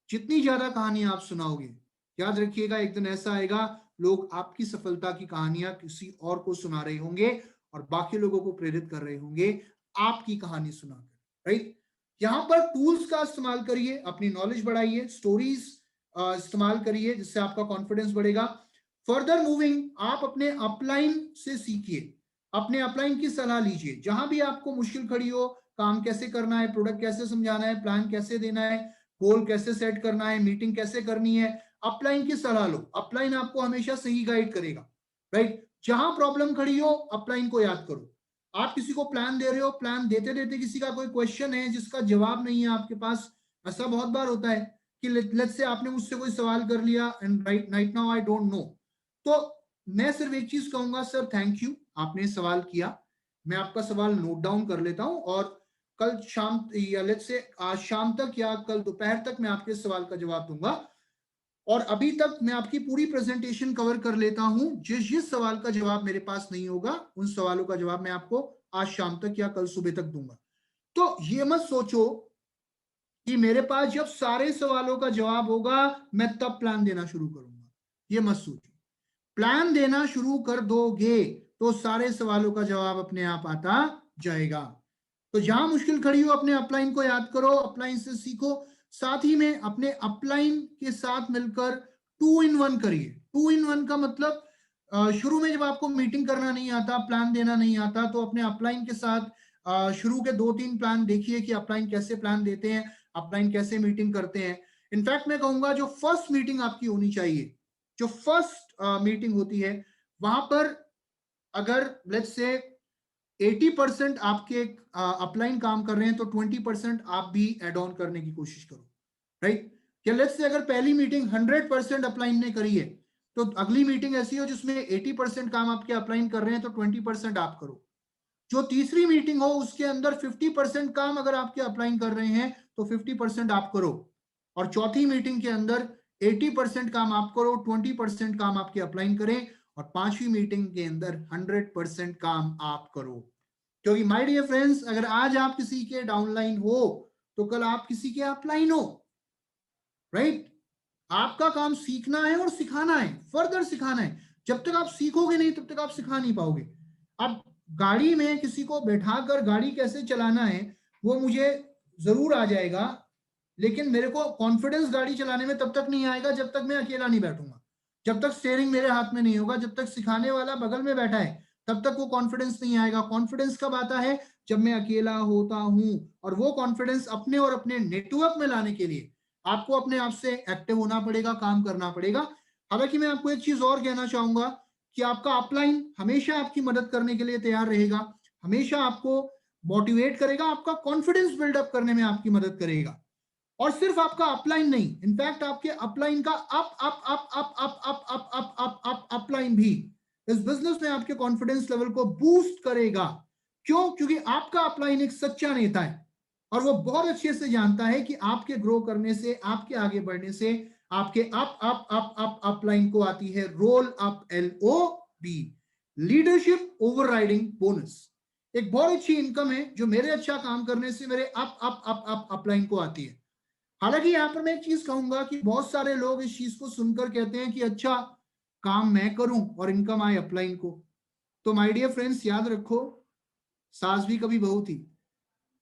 जितनी ज्यादा कहानी आप सुनाओगे, याद रखिएगा एक दिन ऐसा आएगा, लोग आपकी सफलता की कहानियां किसी और को सुना रहे होंगे और बाकी लोगों को प्रेरित कर रहे होंगे आपकी कहानी सुनाकर, राइट। यहां पर टूल्स का इस्तेमाल करिए, अपनी नॉलेज बढ़ाइए, स्टोरीज इस्तेमाल करिए, जिससे आपका कॉन्फिडेंस बढ़ेगा। फर्दर मूविंग, आप अपने अपलाइन से सीखिए, अपने अपलाइन की सलाह लीजिए। जहां भी आपको मुश्किल खड़ी हो, काम कैसे करना है, प्रोडक्ट कैसे समझाना है, प्लान कैसे देना है, गोल कैसे सेट करना है, मीटिंग कैसे करनी है, अपलाइन की सलाह लो। अपलाइन आपको हमेशा सही गाइड करेगा, राइट। जहां प्रॉब्लम खड़ी हो, अपलाइन को याद करो। आप किसी को प्लान दे रहे हो, प्लान देते देते किसी का कोई क्वेश्चन है जिसका जवाब नहीं है आपके पास, ऐसा बहुत बार होता है कि लेट्स से आपने मुझसे कोई सवाल कर लिया and right now I don't know. तो मैं सिर्फ एक चीज कहूंगा, सर थैंक यू, आपने सवाल किया, मैं आपका सवाल नोट डाउन कर लेता हूं, और कल शाम या लेट्स से आज शाम तक या कल दोपहर तक मैं आपके सवाल का जवाब दूंगा। और अभी तक मैं आपकी पूरी प्रेजेंटेशन कवर कर लेता हूं। जिस सवाल का जवाब मेरे पास नहीं होगा उन सवालों का जवाब मैं आपको आज शाम तक या कल सुबह तक दूंगा। तो ये मत सोचो कि मेरे पास जब सारे सवालों का जवाब होगा मैं तब प्लान देना शुरू करूंगा। ये मत सोचो। प्लान देना शुरू कर दोगे तो सारे सवालों का जवाब अपने आप आता जाएगा। तो जहां मुश्किल खड़ी हो अपने अपलाइन को याद करो, अपलाइन से सीखो, साथ ही में अपने अपलाइन के साथ मिलकर 2 in 1 करिए। 2 in 1 का मतलब शुरू में जब आपको मीटिंग करना नहीं आता, प्लान देना नहीं आता, तो अपने अपलाइन के साथ शुरू के 2-3 प्लान देखिए कि अपलाइन कैसे प्लान देते हैं, अपलाइन कैसे मीटिंग करते हैं। इनफैक्ट मैं कहूंगा जो फर्स्ट मीटिंग आपकी होनी चाहिए, जो फर्स्ट मीटिंग होती है, वहां पर अगर लेट्स से 80% आपके अपलाइन काम कर रहे हैं तो 20% आप भी एड ऑन करने की कोशिश करो, राइट। क्या लेट्स से अगर पहली मीटिंग 100% अपलाइन ने करी है तो अगली मीटिंग ऐसी हो जिसमें 80% काम आपके अपलाइन कर रहे हैं तो 20% आप करो। जो तीसरी मीटिंग हो उसके अंदर 50% काम अगर आपके अपलाइन कर रहे हैं तो 50% आप करो। और चौथी मीटिंग के अंदर 80% काम आप करो, 20% काम आपके अपलाइन करें, और पांचवी मीटिंग के अंदर 100% काम आप करो। क्योंकि माय डियर फ्रेंड्स, अगर आज आप किसी के डाउनलाइन हो तो कल आप किसी के अपलाइन हो, राइट। आपका काम सीखना है और सिखाना है, फर्दर सिखाना है। जब तक आप सीखोगे नहीं तब तक आप सिखा नहीं पाओगे। अब गाड़ी में किसी को बैठाकर गाड़ी कैसे चलाना है वो मुझे जरूर आ जाएगा, लेकिन मेरे को कॉन्फिडेंस गाड़ी चलाने में तब तक नहीं आएगा जब तक मैं अकेला नहीं बैठूंगा, जब तक स्टेयरिंग मेरे हाथ में नहीं होगा, जब तक सिखाने वाला बगल में बैठा है तब तक वो कॉन्फिडेंस नहीं आएगा। कॉन्फिडेंस कब आता है? जब मैं अकेला होता हूं। और वो कॉन्फिडेंस अपने और अपने नेटवर्क में लाने के लिए आपको अपने आप से एक्टिव होना पड़ेगा, काम करना पड़ेगा। हालांकि मैं आपको एक चीज और कहना चाहूंगा कि आपका अपलाइन हमेशा आपकी मदद करने के लिए तैयार रहेगा, हमेशा आपको मोटिवेट करेगा, आपका कॉन्फिडेंस बिल्डअप करने में आपकी मदद करेगा। और सिर्फ आपका अपलाइन नहीं, इनफैक्ट आपके अपलाइन का up up up up up up up up up up upline भी इस बिजनेस में आपके कॉन्फिडेंस लेवल को बूस्ट करेगा। क्यों? क्योंकि आपका अपलाइन एक सच्चा नेता है और वो बहुत अच्छे से जानता है कि आपके ग्रो करने से, आपके आगे बढ़ने से आपके up up up up upline को आती है roll up, LOB, leadership overriding bonus. एक बहुत अच्छी इनकम है जो मेरे अच्छा काम करने से मेरे up up up up upline को आती है। हालांकि यहां पर मैं एक चीज कहूंगा कि बहुत सारे लोग इस चीज को सुनकर कहते हैं कि अच्छा, काम मैं करूं और इनकम आए अपलाइन को। तो माय डियर फ्रेंड्स, याद रखो, सास भी कभी बहू थी।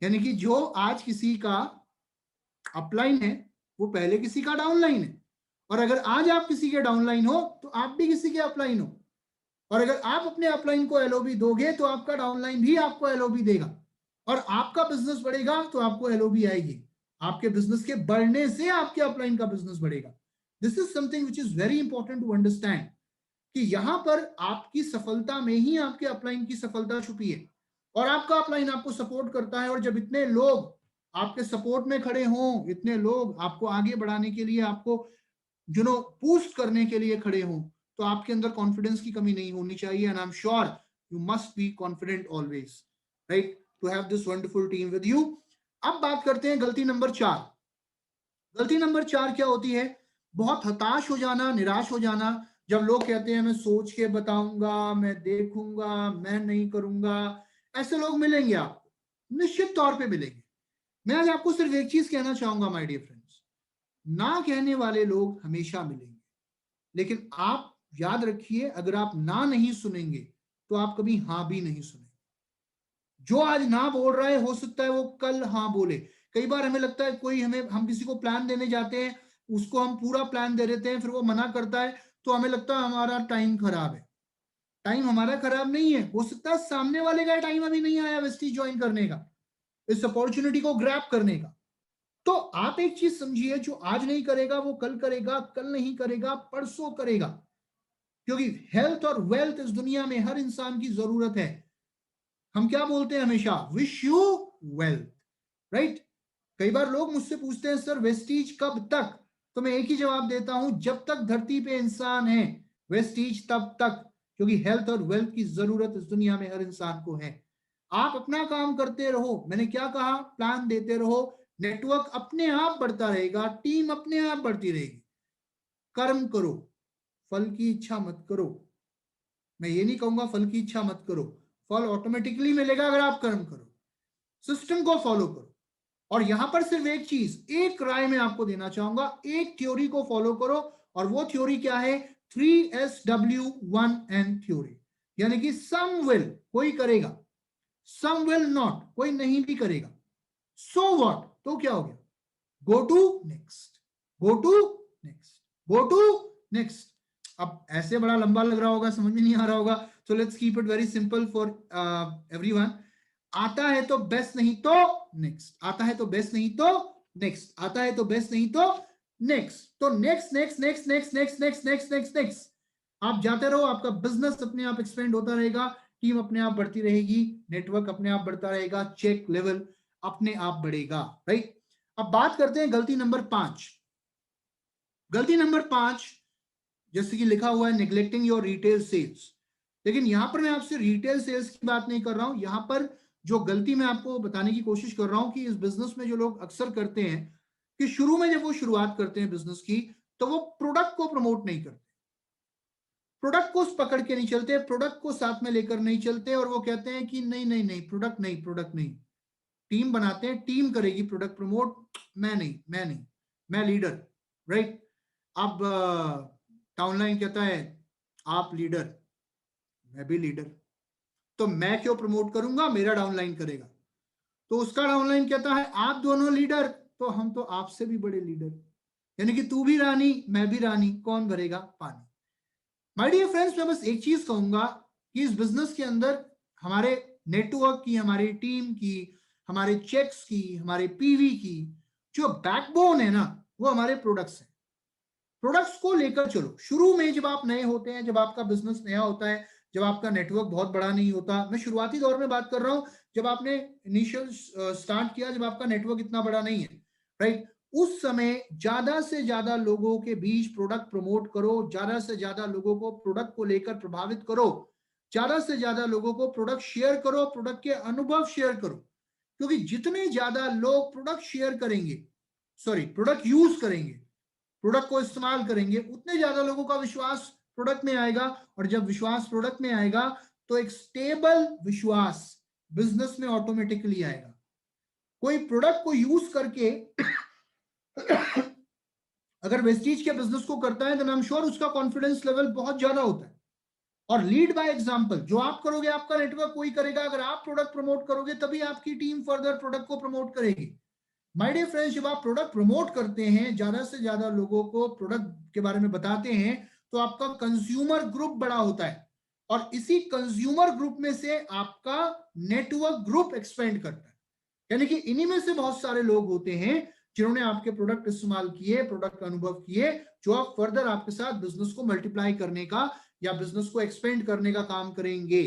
यानी कि जो आज किसी का अपलाइन है वो पहले किसी का डाउनलाइन है, और अगर आज आप किसी के डाउनलाइन हो तो आप भी किसी के अपलाइन हो। और अगर आप अपने अपलाइन को LOB दोगे तो आपका डाउनलाइन भी आपको LOB देगा, और आपका बिजनेस बढ़ेगा तो आपको LOB आएगी। आपके बिजनेस के बढ़ने से आपके अपलाइन का बिजनेस बढ़ेगा। This is something which is very important to understand कि यहां पर आपकी सफलता में ही आपके अपलाइन की सफलता छुपी है, और आपका अपलाइन आपको सपोर्ट करता है। और जब इतने लोग आपके सपोर्ट में खड़े हों, इतने लोग आपको आगे बढ़ाने के लिए, आपको बूस्ट करने के लिए खड़े हों, तो आपके अंदर कॉन्फिडेंस की कमी नहीं होनी चाहिए। And I am sure you must be confident always, right, to have this wonderful team with you. अब बात करते हैं गलती नंबर 4। गलती नंबर 4 क्या होती है? बहुत हताश हो जाना, निराश हो जाना। जब लोग कहते हैं मैं सोच के बताऊंगा, मैं देखूंगा, मैं नहीं करूंगा, ऐसे लोग मिलेंगे आपको, निश्चित तौर पे मिलेंगे। मैं आज आपको सिर्फ एक चीज कहना चाहूंगा माय डियर फ्रेंड्स, ना कहने वाले लोग हमेशा मिलेंगे, लेकिन आप याद रखिए, अगर आप ना नहीं सुनेंगे तो आप कभी हाँ भी नहीं सुनेंगे। जो आज ना बोल रहा है हो सकता है वो कल हाँ बोले। कई बार हमें लगता है कोई हम किसी को प्लान देने जाते हैं, उसको हम पूरा प्लान दे देते हैं, फिर वो मना करता है तो हमें लगता है हमारा टाइम खराब है। टाइम हमारा खराब नहीं है, हो सकता है सामने वाले का टाइम अभी नहीं आया वेस्टीज ज्वाइन करने का, इस अपॉर्चुनिटी को ग्रैब करने का। तो आप एक चीज समझिए, जो आज नहीं करेगा वो कल करेगा, कल नहीं करेगा परसों करेगा। क्योंकि हेल्थ और वेल्थ इस दुनिया में हर इंसान की जरूरत है। हम क्या बोलते हैं हमेशा? Wish you wealth, right. कई बार लोग मुझसे पूछते हैं सर वेस्टीज कब तक, तो मैं एक ही जवाब देता हूं, जब तक धरती पे इंसान है वेस्टीज तब तक। क्योंकि हेल्थ और वेल्थ की जरूरत इस दुनिया में हर इंसान को है। आप अपना काम करते रहो, मैंने क्या कहा, प्लान देते रहो, नेटवर्क अपने आप बढ़ता रहेगा, टीम अपने आप बढ़ती रहेगी। कर्म करो, फल की इच्छा मत करो। मैं ये नहीं कहूंगा फल की इच्छा मत करो, फल ऑटोमेटिकली मिलेगा अगर आप कर्म करो। सिस्टम को फॉलो करो। और यहां पर सिर्फ एक चीज, एक राय मैं आपको देना चाहूंगा, एक थ्योरी को फॉलो करो, और वो थ्योरी क्या है? 3SW1N थ्योरी, यानी कि सम विल, कोई करेगा, सम विल नॉट, कोई नहीं भी करेगा, सो व्हाट, तो क्या हो गया? Go to next, go to next, go to next. अब ऐसे बड़ा लंबा लग रहा होगा, समझ में नहीं आ रहा होगा, so let's keep it very simple for everyone. आता है तो बेस्ट, नहीं तो नेक्स्ट, आता है तो बेस्ट, नहीं तो नेक्स्ट, आता है तो बेस्ट, नहीं तो नेक्स्ट, तो next next next next next next next next next. आप जाते रहो, आपका बिजनेस अपने आप एक्सपेंड होता रहेगा, टीम अपने आप बढ़ती रहेगी, नेटवर्क अपने आप बढ़ता रहेगा, चेक लेवल अपने आप बढ़ेगा, राइट। अब बात करते हैं गलती नंबर 5। गलती नंबर 5, जैसे कि लिखा हुआ है नेग्लेक्टिंग योर रिटेल सेल्स, लेकिन यहां पर मैं आपसे रिटेल सेल्स की बात नहीं कर रहा हूं। यहां पर जो गलती मैं आपको बताने की कोशिश कर रहा हूं कि इस बिजनेस में जो लोग अक्सर करते हैं कि शुरू में जब वो शुरुआत करते हैं बिजनेस की, तो वो प्रोडक्ट को प्रमोट नहीं करते, प्रोडक्ट को पकड़ के नहीं चलते, प्रोडक्ट को साथ में लेकर नहीं चलते, और वो कहते हैं कि नहीं नहीं नहीं, प्रोडक्ट नहीं, प्रोडक्ट नहीं। टीम बनाते हैं, टीम करेगी प्रोडक्ट प्रमोट, मैं नहीं, मैं नहीं, मैं लीडर, राइट। अब डाउनलाइन कहता है आप लीडर, मैं भी लीडर, तो मैं क्यों प्रमोट करूंगा, मेरा डाउनलाइन करेगा। तो उसका डाउनलाइन कहता है आप दोनों लीडर, तो हम तो आपसे भी बड़े लीडर, यानी कि तू भी रानी मैं भी रानी, कौन भरेगा पानी। माय डियर फ्रेंड्स, मैं बस एक चीज कहूंगा कि इस बिजनेस के अंदर हमारे नेटवर्क की, हमारी टीम की, हमारे चेक्स की, हमारे पीवी की जो बैकबोन है ना, वो हमारे प्रोडक्ट्स हैं। प्रोडक्ट्स को लेकर चलो। शुरू में जब आप नए होते हैं, जब आपका बिजनेस नया होता है, जब आपका नेटवर्क बहुत बड़ा नहीं होता, मैं शुरुआती दौर में बात कर रहा हूं, जब आपने इनिशियल स्टार्ट किया, जब आपका नेटवर्क इतना बड़ा नहीं है, राइट, उस समय ज्यादा से ज्यादा लोगों के बीच प्रोडक्ट प्रमोट करो, ज्यादा से ज्यादा लोगों को प्रोडक्ट को लेकर प्रभावित करो, ज्यादा से ज्यादा लोगों को प्रोडक्ट शेयर करो, प्रोडक्ट के अनुभव शेयर करो, क्योंकि जितने ज्यादा लोग प्रोडक्ट शेयर करेंगे, सॉरी प्रोडक्ट यूज करेंगे, प्रोडक्ट को इस्तेमाल करेंगे, उतने ज्यादा लोगों का विश्वास प्रोडक्ट में आएगा, और जब विश्वास प्रोडक्ट में आएगा तो एक स्टेबल विश्वास बिजनेस में ऑटोमेटिकली आएगा। कोई प्रोडक्ट को यूज करके अगर वेस्टीज के बिजनेस को करता है, तो आई एम श्योर उसका कॉन्फिडेंस लेवल बहुत ज्यादा होता है। और लीड बाय एग्जांपल, जो आप करोगे आपका नेटवर्क कोई करेगा, अगर आप प्रोडक्ट प्रमोट करोगे तभी आपकी टीम फर्दर प्रोडक्ट को प्रमोट करेगी। माय डियर फ्रेंड्स, जब आप प्रोडक्ट प्रमोट करते हैं, ज्यादा से ज्यादा लोगों को प्रोडक्ट के बारे में बताते हैं, तो आपका कंज्यूमर ग्रुप बड़ा होता है, और इसी कंज्यूमर ग्रुप में से आपका नेटवर्क ग्रुप एक्सपेंड करता है, यानी कि इन्हीं में से बहुत सारे लोग होते हैं जिन्होंने आपके प्रोडक्ट इस्तेमाल किए, प्रोडक्ट का अनुभव किए, जो आप फर्दर आपके साथ बिजनेस को मल्टीप्लाई करने का या बिजनेस को एक्सपेंड करने का काम करेंगे।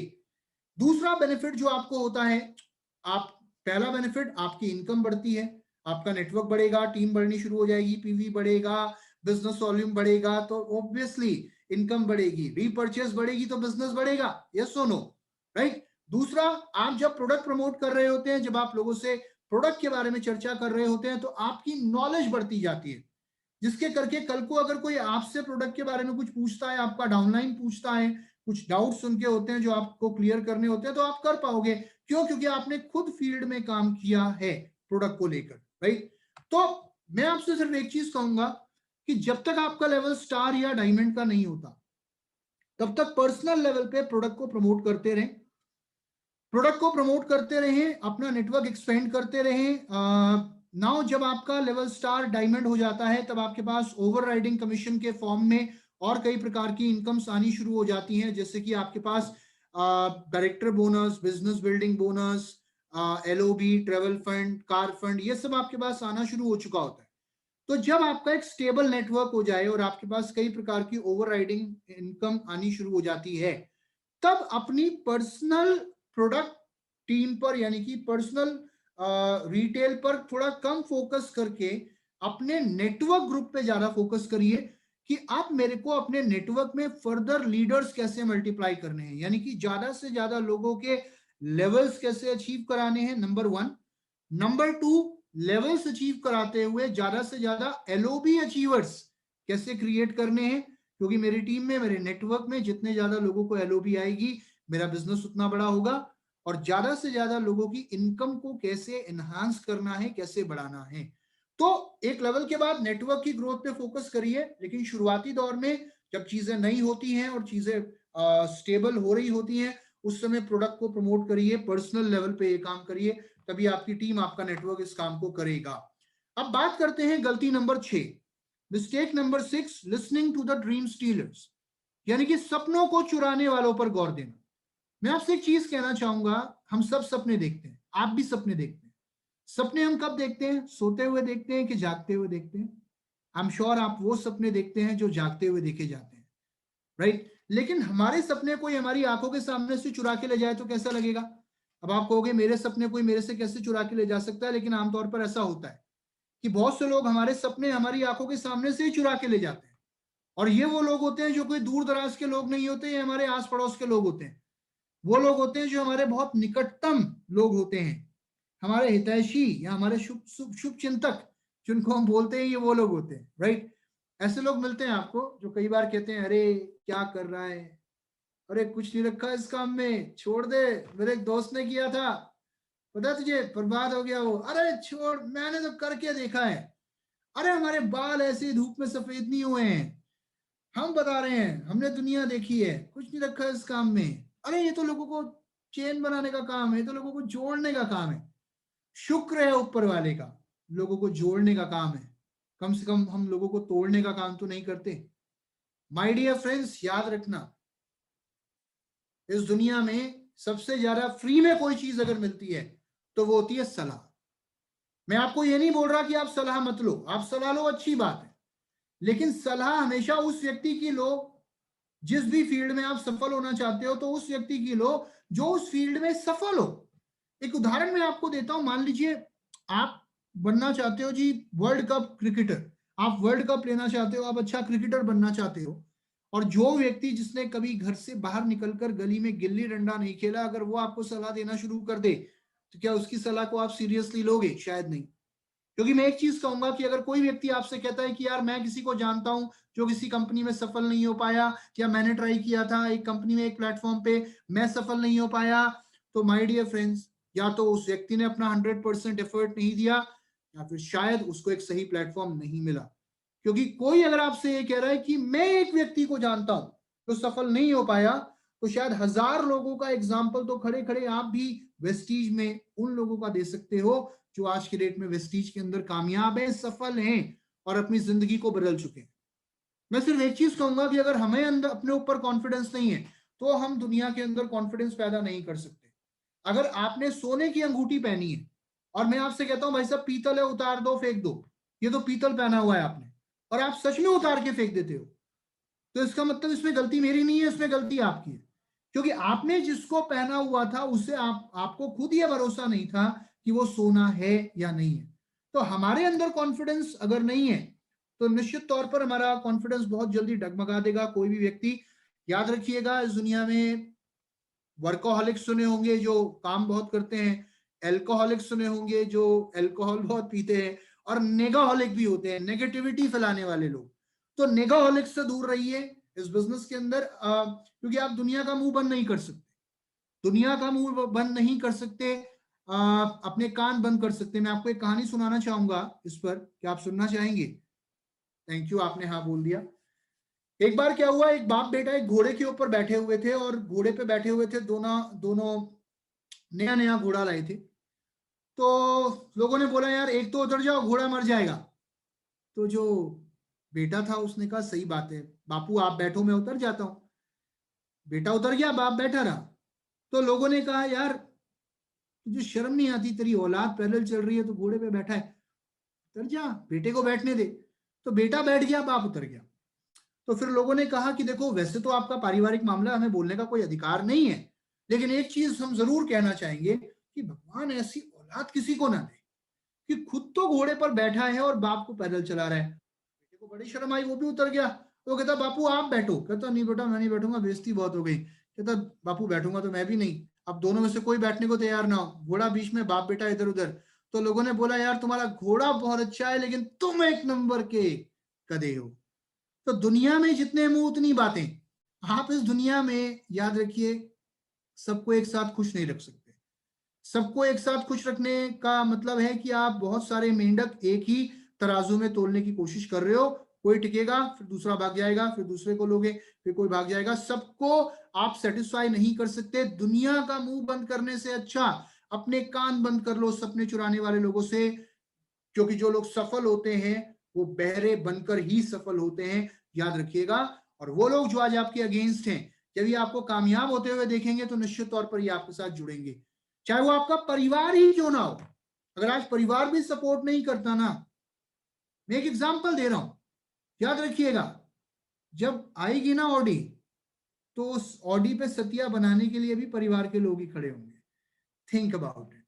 दूसरा बेनिफिट जो आपको होता है, आप पहला बेनिफिट, आपकी इनकम बढ़ती है, आपका नेटवर्क बढ़ेगा, टीम बढ़नी शुरू हो जाएगी, पीवी बढ़ेगा, बिजनेस वॉल्यूम बढ़ेगा, तो ऑब्वियसली इनकम बढ़ेगी, रीपर्चेस बढ़ेगी तो बिजनेस बढ़ेगा, यस और नो, राइट। दूसरा, आप जब प्रोडक्ट प्रमोट कर रहे होते हैं, जब आप लोगों से प्रोडक्ट के बारे में चर्चा कर रहे होते हैं, तो आपकी नॉलेज बढ़ती जाती है, जिसके करके कल को अगर कोई आपसे प्रोडक्ट के बारे में कुछ पूछता है, आपका डाउनलाइन पूछता है, कुछ डाउट्स उनके होते हैं जो आपको क्लियर करने होते हैं, तो आप कर पाओगे। क्यों? क्योंकि आपने खुद फील्ड में काम किया है प्रोडक्ट को लेकर, राइट। तो मैं आपसे सिर्फ एक चीज कहूंगा कि जब तक आपका लेवल स्टार या डायमंड का नहीं होता, तब तक पर्सनल लेवल पे प्रोडक्ट को प्रमोट करते रहें, प्रोडक्ट को प्रमोट करते रहें, अपना नेटवर्क एक्सपेंड करते रहें। नाउ जब आपका लेवल स्टार डायमंड हो जाता है, तब आपके पास ओवरराइडिंग कमीशन के फॉर्म में और कई प्रकार की इनकम्स आनी शुरू हो जाती हैं, जैसे कि आपके पास director bonus, business building bonus, LOB, travel fund, car fund, ये सब आपके पास आना शुरू हो चुका होता है। तो जब आपका एक स्टेबल नेटवर्क हो जाए और आपके पास कई प्रकार की ओवरराइडिंग इनकम आनी शुरू हो जाती है, तब अपनी पर्सनल प्रोडक्ट टीम पर, यानी कि पर्सनल रिटेल पर थोड़ा कम फोकस करके अपने नेटवर्क ग्रुप पे ज्यादा फोकस करिए कि आप मेरे को अपने नेटवर्क में फर्दर लीडर्स कैसे मल्टीप्लाई करने हैं, यानी कि ज्यादा से ज्यादा लोगों के लेवल्स कैसे अचीव कराने हैं, नंबर 1। नंबर 2, लेवल्स अचीव कराते हुए ज्यादा से ज्यादा एलओबी अचीवर्स कैसे क्रिएट करने हैं, क्योंकि मेरी टीम में, मेरे नेटवर्क में जितने ज्यादा लोगों को एलओपी आएगी, मेरा बिजनेस उतना बड़ा होगा। और ज्यादा से ज्यादा लोगों की इनकम को कैसे एनहांस करना है, कैसे बढ़ाना है। तो एक लेवल के बाद नेटवर्क की ग्रोथ पे फोकस करिए, लेकिन शुरुआती दौर में जब चीजें नई होती हैं और चीजें स्टेबल हो रही होती हैं, उस समय प्रोडक्ट को प्रमोट करिए, पर्सनल लेवल पे ये काम करिए, तभी आपकी टीम, आपका नेटवर्क इस काम को करेगा। अब बात करते हैं गलती number 6, mistake number 6, listening to the dream stealers, यानी कि सपनों को चुराने वालों पर गौर देना। मैं आपसे एक चीज कहना चाहूंगा, हम सब सपने देखते हैं, आप भी सपने देखते हैं। सपने हम कब देखते हैं? सोते हुए देखते हैं कि जागते हुए देखते हैं? आई एम श्योर आप वो सपने देखते हैं जो जागते हुए देखे जाते हैं, राइट? लेकिन हमारे सपने कोई हमारी आंखों के सामने से चुरा के ले जाए तो कैसा लगेगा? अब आप कहोगे मेरे सपने कोई मेरे से कैसे चुरा के ले जा सकता है, लेकिन आमतौर पर ऐसा होता है कि बहुत से लोग हमारे सपने हमारी आंखों के सामने से ही चुरा के ले जाते हैं। और ये वो लोग होते हैं जो कोई दूर दराज के लोग नहीं होते, ये हमारे आस पड़ोस के लोग होते हैं। वो लोग होते हैं जो हमारे बहुत निकटतम लोग होते हैं, हमारे हितैषी या हमारे शुभ शुभ शुभ चिंतक जिनको हम बोलते हैं, ये वो लोग होते हैं, राइट? ऐसे लोग मिलते हैं आपको जो कई बार कहते हैं, अरे क्या कर रहा है, अरे कुछ नहीं रखा इस काम में, छोड़ दे, मेरे एक दोस्त ने किया था, पता है तुझे, बर्बाद हो गया वो, अरे छोड़, मैंने तो करके देखा है, अरे हमारे बाल ऐसे धूप में सफेद नहीं हुए हैं, हम बता रहे हैं, हमने दुनिया देखी है, कुछ नहीं रखा इस काम में, अरे ये तो लोगों को चेन बनाने का काम है, ये तो लोगों को जोड़ने का काम है। शुक्र है ऊपर वाले का, लोगों को जोड़ने का काम है, कम से कम हम लोगों को तोड़ने का काम तो नहीं करते। माय डियर फ्रेंड्स, याद रखना, इस दुनिया में सबसे ज्यादा फ्री में कोई चीज अगर मिलती है तो वो होती है सलाह। मैं आपको ये नहीं बोल रहा कि आप सलाह मत लो, आप सलाह लो, अच्छी बात है, लेकिन सलाह हमेशा उस व्यक्ति की लो, जिस भी फील्ड में आप सफल होना चाहते हो, तो उस व्यक्ति की लो जो उस फील्ड में सफल हो। एक उदाहरण मैं आपको देता हूं, मान लीजिए आप बनना चाहते हो जी वर्ल्ड कप क्रिकेटर, आप वर्ल्ड कप लेना चाहते हो, आप अच्छा क्रिकेटर बनना चाहते हो, और जो व्यक्ति जिसने कभी घर से बाहर निकलकर गली में गिल्ली डंडा नहीं खेला, अगर वो आपको सलाह देना शुरू कर दे, तो क्या उसकी सलाह को आप सीरियसली लोगे? शायद नहीं। क्योंकि मैं एक चीज कहूंगा कि अगर कोई व्यक्ति आपसे कहता है कि यार मैं किसी को जानता हूं जो किसी कंपनी में सफल नहीं हो पाया, या मैंने ट्राई किया था एक कंपनी में, एक प्लेटफॉर्म पे, मैं सफल नहीं हो पाया, तो माय डियर फ्रेंड्स, या तो उस व्यक्ति ने अपना 100% एफर्ट नहीं दिया, या फिर शायद उसको एक सही प्लेटफॉर्म नहीं मिला। क्योंकि कोई अगर आपसे ये कह रहा है कि मैं एक व्यक्ति को जानता हूं तो सफल नहीं हो पाया, तो शायद 1000 लोगों का एग्जाम्पल तो खड़े खड़े आप भी वेस्टीज में उन लोगों का दे सकते हो जो आज के डेट में वेस्टीज के अंदर कामयाब हैं, सफल हैं और अपनी जिंदगी को बदल चुके हैं। मैं सिर्फ एक चीज कहूंगा कि अगर हमें अंदर अपने ऊपर कॉन्फिडेंस नहीं है तो हम दुनिया के अंदर कॉन्फिडेंस पैदा नहीं कर सकते। अगर आपने सोने की अंगूठी पहनी है और मैं आपसे कहता हूं भाई साहब पीतल है, उतार दो, फेंक दो, ये तो पीतल पहना हुआ है आपने, और आप सच में उतार के फेंक देते हो, तो इसका मतलब इसमें गलती मेरी नहीं है, इसमें गलती आपकी है। क्योंकि आपने जिसको पहना हुआ था उससे आपको खुद यह भरोसा नहीं था कि वो सोना है या नहीं है। तो हमारे अंदर कॉन्फिडेंस अगर नहीं है तो निश्चित तौर पर हमारा कॉन्फिडेंस बहुत जल्दी डगमगा देगा। कोई भी व्यक्ति, याद रखिएगा, इस दुनिया में वर्कोहॉलिक्स सुने होंगे जो काम बहुत करते हैं, एल्कोहलिक्स सुने होंगे जो एल्कोहल बहुत पीते हैं, और नेगाहॉलिक भी होते हैं, नेगेटिविटी फैलाने वाले लोग। तो नेगाहॉलिक से दूर रहिए इस बिजनेस के अंदर, क्योंकि आप दुनिया का मुंह बंद नहीं कर सकते, दुनिया का मुंह बंद नहीं कर सकते, अपने कान बंद कर सकते। मैं आपको एक कहानी सुनाना चाहूंगा इस पर, क्या आप सुनना चाहेंगे? थैंक यू, आपने हाँ बोल दिया। एक बार क्या हुआ, एक बाप बेटा एक घोड़े के ऊपर बैठे हुए थे, और घोड़े पे बैठे हुए थे दोनों दोनों नया नया घोड़ा लाए थे। तो लोगों ने बोला यार एक तो उतर जाओ, घोड़ा मर जाएगा। तो जो बेटा था उसने कहा सही बात है बापू, आप बैठो मैं उतर जाता हूँ। बेटा उतर गया, बाप बैठा रहा। तो लोगों ने कहा यार तुझे शर्म नहीं आती, तेरी औलाद पैदल चल रही है तो घोड़े पे बैठा है, उतर जा, बेटे को बैठने दे। तो बेटा बैठ गया, बाप उतर गया। तो फिर लोगों ने कहा कि देखो वैसे तो आपका पारिवारिक मामला, हमें बोलने का कोई अधिकार नहीं है, लेकिन एक चीज हम जरूर कहना चाहेंगे कि भगवान ऐसी औलाद किसी को ना दे कि खुद तो घोड़े पर बैठा है और बाप को पैदल चला रहा है। बेटे को बड़ी शर्म आई, वो भी उतर गया। तो कहता बापू आप बैठो, कहता नहीं बेटा मैं नहीं बैठूंगा, बेइज्जती बहुत हो गई। कहता बापू बैठूंगा तो मैं भी नहीं। अब दोनों में से कोई बैठने को तैयार ना हो, घोड़ा बीच में, बाप बेटा इधर उधर। तो लोगों ने बोला यार तुम्हारा घोड़ा बहुत अच्छा है लेकिन तुम एक नंबर के गधे हो। तो दुनिया में जितने मुंह उतनी बातें। आप इस दुनिया में याद रखिए, सबको एक साथ खुश नहीं रख सकते। सबको एक साथ खुश रखने का मतलब है कि आप बहुत सारे मेंढक एक ही तराजू में तोलने की कोशिश कर रहे हो। कोई टिकेगा, फिर दूसरा भाग जाएगा, फिर दूसरे को लोगे, फिर कोई भाग जाएगा। सबको आप सेटिस्फाई नहीं कर सकते। दुनिया का मुंह बंद करने से अच्छा अपने कान बंद कर लो सपने चुराने वाले लोगों से, क्योंकि जो लोग सफल होते हैं वो बहरे बनकर ही सफल होते हैं, याद रखिएगा। और वो लोग जो आज आपके अगेंस्ट हैं, जब ये आपको कामयाब होते हुए देखेंगे तो निश्चित तौर पर ये आपके साथ जुड़ेंगे, चाहे वो आपका परिवार ही क्यों ना हो। अगर आज परिवार भी सपोर्ट नहीं करता ना, मैं एक एग्जांपल दे रहा हूं, याद रखिएगा, जब आएगी ना ऑडी, तो उस ऑडी पे सतिया बनाने के लिए भी परिवार के लोग ही खड़े होंगे। Think about it.